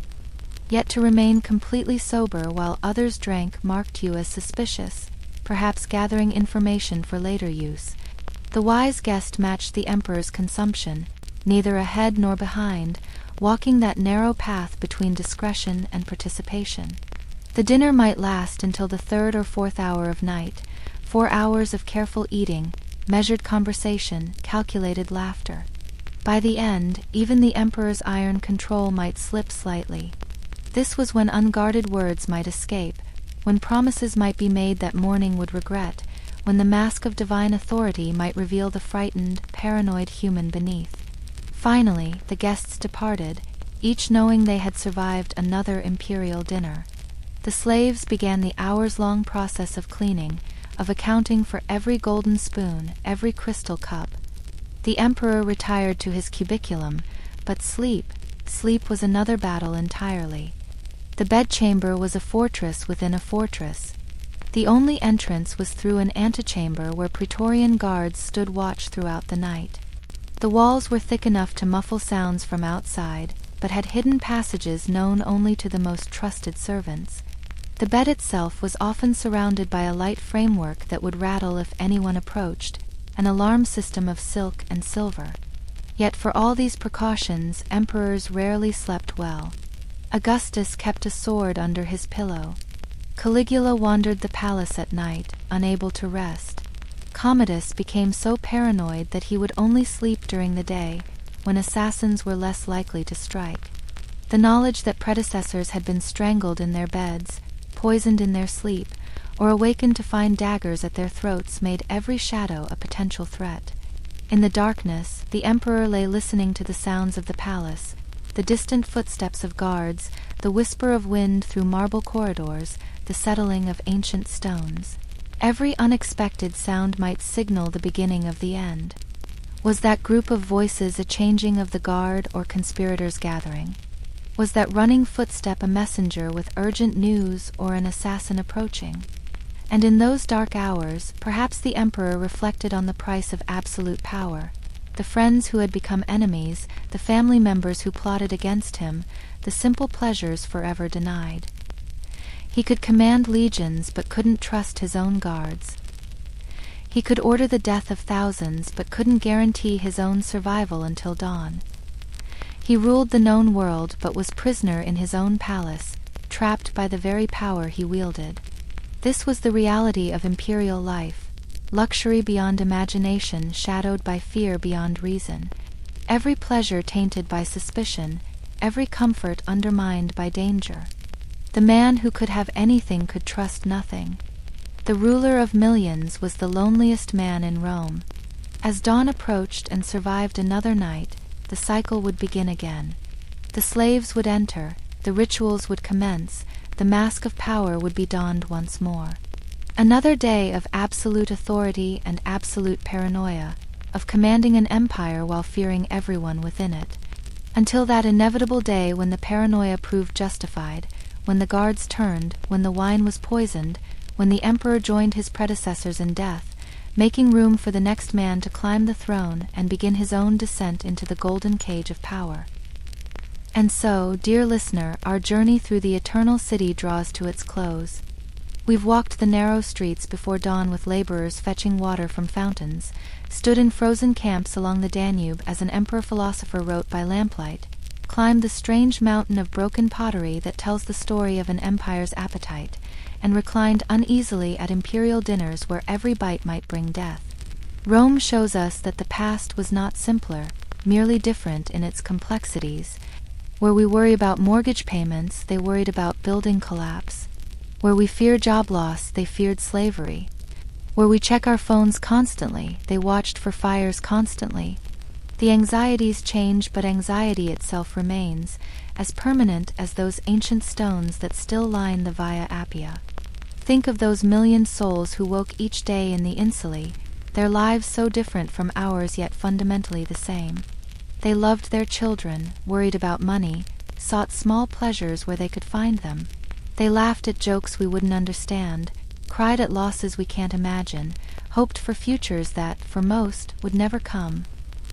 Yet to remain completely sober while others drank marked you as suspicious, perhaps gathering information for later use. The wise guest matched the emperor's consumption, neither ahead nor behind, walking that narrow path between discretion and participation. The dinner might last until the 3rd or 4th hour of night, 4 hours of careful eating, measured conversation, calculated laughter. By the end, even the emperor's iron control might slip slightly. This was when unguarded words might escape, when promises might be made that morning would regret, when the mask of divine authority might reveal the frightened, paranoid human beneath. Finally, the guests departed, each knowing they had survived another imperial dinner. The slaves began the hours-long process of cleaning, of accounting for every golden spoon, every crystal cup. The emperor retired to his cubiculum, but sleep was another battle entirely. The bedchamber was a fortress within a fortress. The only entrance was through an antechamber where Praetorian guards stood watch throughout the night. The walls were thick enough to muffle sounds from outside, but had hidden passages known only to the most trusted servants. The bed itself was often surrounded by a light framework that would rattle if anyone approached, an alarm system of silk and silver. Yet for all these precautions, emperors rarely slept well. Augustus kept a sword under his pillow. Caligula wandered the palace at night, unable to rest. Commodus became so paranoid that he would only sleep during the day, when assassins were less likely to strike. The knowledge that predecessors had been strangled in their beds, poisoned in their sleep, or awakened to find daggers at their throats made every shadow a potential threat. In the darkness, the emperor lay listening to the sounds of the palace, the distant footsteps of guards, the whisper of wind through marble corridors, the settling of ancient stones. Every unexpected sound might signal the beginning of the end. Was that group of voices a changing of the guard or conspirators gathering? Was that running footstep a messenger with urgent news or an assassin approaching? And in those dark hours, perhaps the emperor reflected on the price of absolute power, the friends who had become enemies, the family members who plotted against him, the simple pleasures forever denied. He could command legions but couldn't trust his own guards. He could order the death of thousands but couldn't guarantee his own survival until dawn. He ruled the known world but was prisoner in his own palace, trapped by the very power he wielded. This was the reality of imperial life, luxury beyond imagination shadowed by fear beyond reason, every pleasure tainted by suspicion, every comfort undermined by danger. The man who could have anything could trust nothing. The ruler of millions was the loneliest man in Rome. As dawn approached and survived another night, the cycle would begin again. The slaves would enter, the rituals would commence, the mask of power would be donned once more. Another day of absolute authority and absolute paranoia, of commanding an empire while fearing everyone within it. Until that inevitable day when the paranoia proved justified, when the guards turned, when the wine was poisoned, when the emperor joined his predecessors in death, making room for the next man to climb the throne and begin his own descent into the golden cage of power. And so, dear listener, our journey through the eternal city draws to its close. We've walked the narrow streets before dawn with laborers fetching water from fountains, stood in frozen camps along the Danube as an emperor philosopher wrote by lamplight, climbed the strange mountain of broken pottery that tells the story of an empire's appetite, and reclined uneasily at imperial dinners where every bite might bring death. Rome shows us that the past was not simpler, merely different in its complexities. Where we worry about mortgage payments, they worried about building collapse. Where we fear job loss, they feared slavery. Where we check our phones constantly, they watched for fires constantly. The anxieties change, but anxiety itself remains, as permanent as those ancient stones that still line the Via Appia. Think of those million souls who woke each day in the Insuli, their lives so different from ours yet fundamentally the same. They loved their children, worried about money, sought small pleasures where they could find them. They laughed at jokes we wouldn't understand, cried at losses we can't imagine, hoped for futures that, for most, would never come.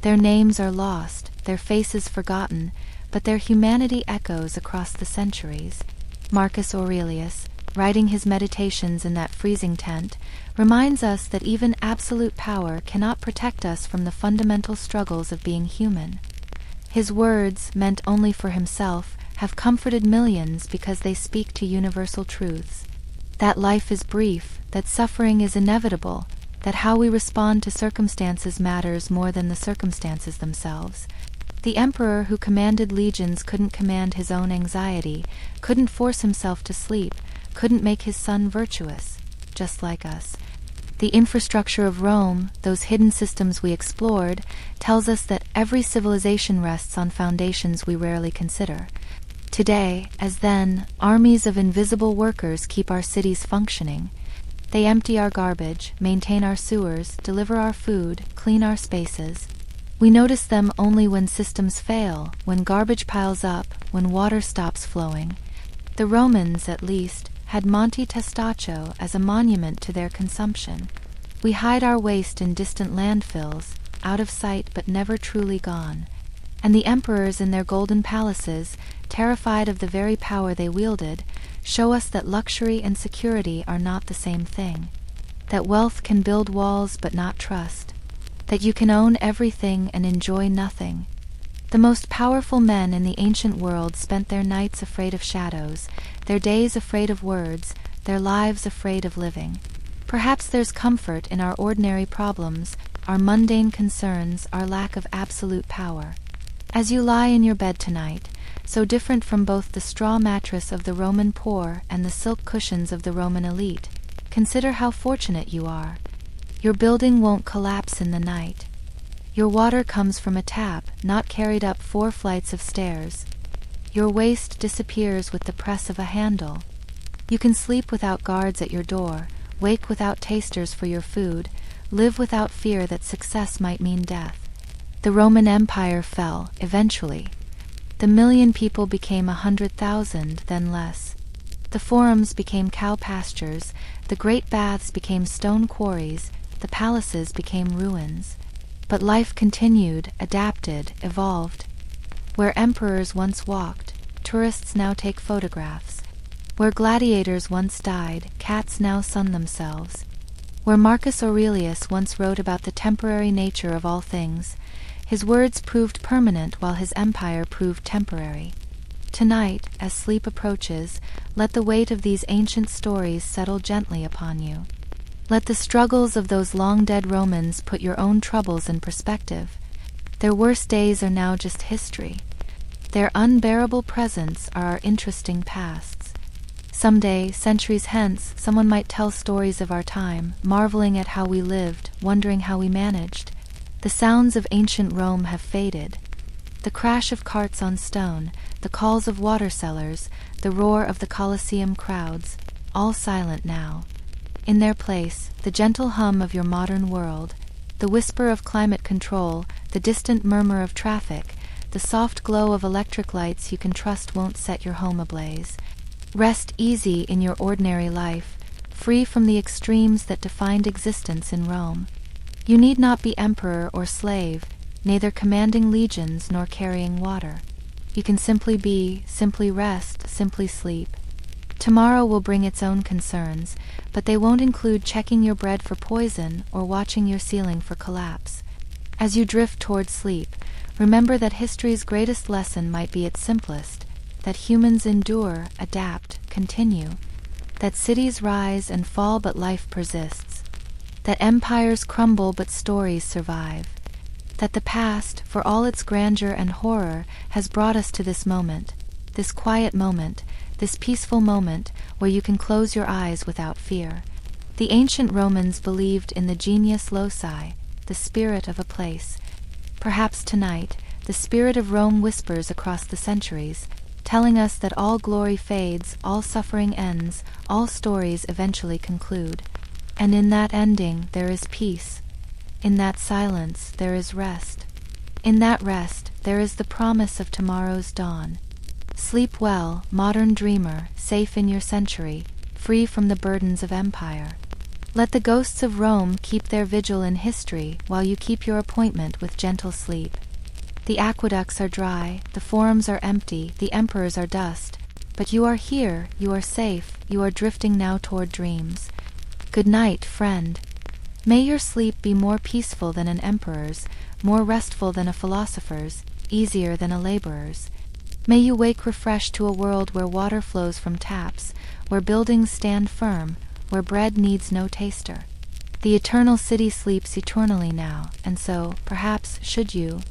Their names are lost, their faces forgotten, but their humanity echoes across the centuries. Marcus Aurelius, writing his meditations in that freezing tent, reminds us that even absolute power cannot protect us from the fundamental struggles of being human. His words, meant only for himself, have comforted millions because they speak to universal truths. That life is brief, that suffering is inevitable, that how we respond to circumstances matters more than the circumstances themselves. The emperor who commanded legions couldn't command his own anxiety, couldn't force himself to sleep, couldn't make his son virtuous, just like us. The infrastructure of Rome, those hidden systems we explored, tells us that every civilization rests on foundations we rarely consider. Today, as then, armies of invisible workers keep our cities functioning. They empty our garbage, maintain our sewers, deliver our food, clean our spaces. We notice them only when systems fail, when garbage piles up, when water stops flowing. The Romans, at least, had Monte Testaccio as a monument to their consumption. We hide our waste in distant landfills, out of sight but never truly gone. And the emperors in their golden palaces, terrified of the very power they wielded, show us that luxury and security are not the same thing. That wealth can build walls but not trust. That you can own everything and enjoy nothing. The most powerful men in the ancient world spent their nights afraid of shadows, their days afraid of words, their lives afraid of living. Perhaps there's comfort in our ordinary problems, our mundane concerns, our lack of absolute power. As you lie in your bed tonight, so different from both the straw mattress of the Roman poor and the silk cushions of the Roman elite, consider how fortunate you are. Your building won't collapse in the night. Your water comes from a tap, not carried up 4 flights of stairs. Your waste disappears with the press of a handle. You can sleep without guards at your door, wake without tasters for your food, live without fear that success might mean death. The Roman Empire fell, eventually. The million people became 100,000, then less. The forums became cow pastures, the great baths became stone quarries, the palaces became ruins. But life continued, adapted, evolved. Where emperors once walked, tourists now take photographs. Where gladiators once died, cats now sun themselves. Where Marcus Aurelius once wrote about the temporary nature of all things, his words proved permanent while his empire proved temporary. Tonight, as sleep approaches, let the weight of these ancient stories settle gently upon you. Let the struggles of those long-dead Romans put your own troubles in perspective. Their worst days are now just history. Their unbearable presents are our interesting pasts. Someday, centuries hence, someone might tell stories of our time, marveling at how we lived, wondering how we managed. The sounds of ancient Rome have faded. The crash of carts on stone, the calls of water sellers, the roar of the Colosseum crowds, all silent now. In their place, the gentle hum of your modern world, the whisper of climate control, the distant murmur of traffic, the soft glow of electric lights you can trust won't set your home ablaze. Rest easy in your ordinary life, free from the extremes that defined existence in Rome. You need not be emperor or slave, neither commanding legions nor carrying water. You can simply be, simply rest, simply sleep. Tomorrow will bring its own concerns, but they won't include checking your bread for poison or watching your ceiling for collapse. As you drift toward sleep, remember that history's greatest lesson might be its simplest, that humans endure, adapt, continue, that cities rise and fall but life persists, that empires crumble but stories survive, that the past, for all its grandeur and horror, has brought us to this moment, this quiet moment, this peaceful moment where you can close your eyes without fear. The ancient Romans believed in the genius loci, the spirit of a place. Perhaps tonight, the spirit of Rome whispers across the centuries, telling us that all glory fades, all suffering ends, all stories eventually conclude. And in that ending there is peace. In that silence there is rest. In that rest there is the promise of tomorrow's dawn. Sleep well, modern dreamer, safe in your century, free from the burdens of empire. Let the ghosts of Rome keep their vigil in history while you keep your appointment with gentle sleep. The aqueducts are dry, the forums are empty, the emperors are dust, but you are here, you are safe, you are drifting now toward dreams. Good night, friend. May your sleep be more peaceful than an emperor's, more restful than a philosopher's, easier than a laborer's. May you wake refreshed to a world where water flows from taps, where buildings stand firm, where bread needs no taster. The eternal city sleeps eternally now, and so, perhaps, should you,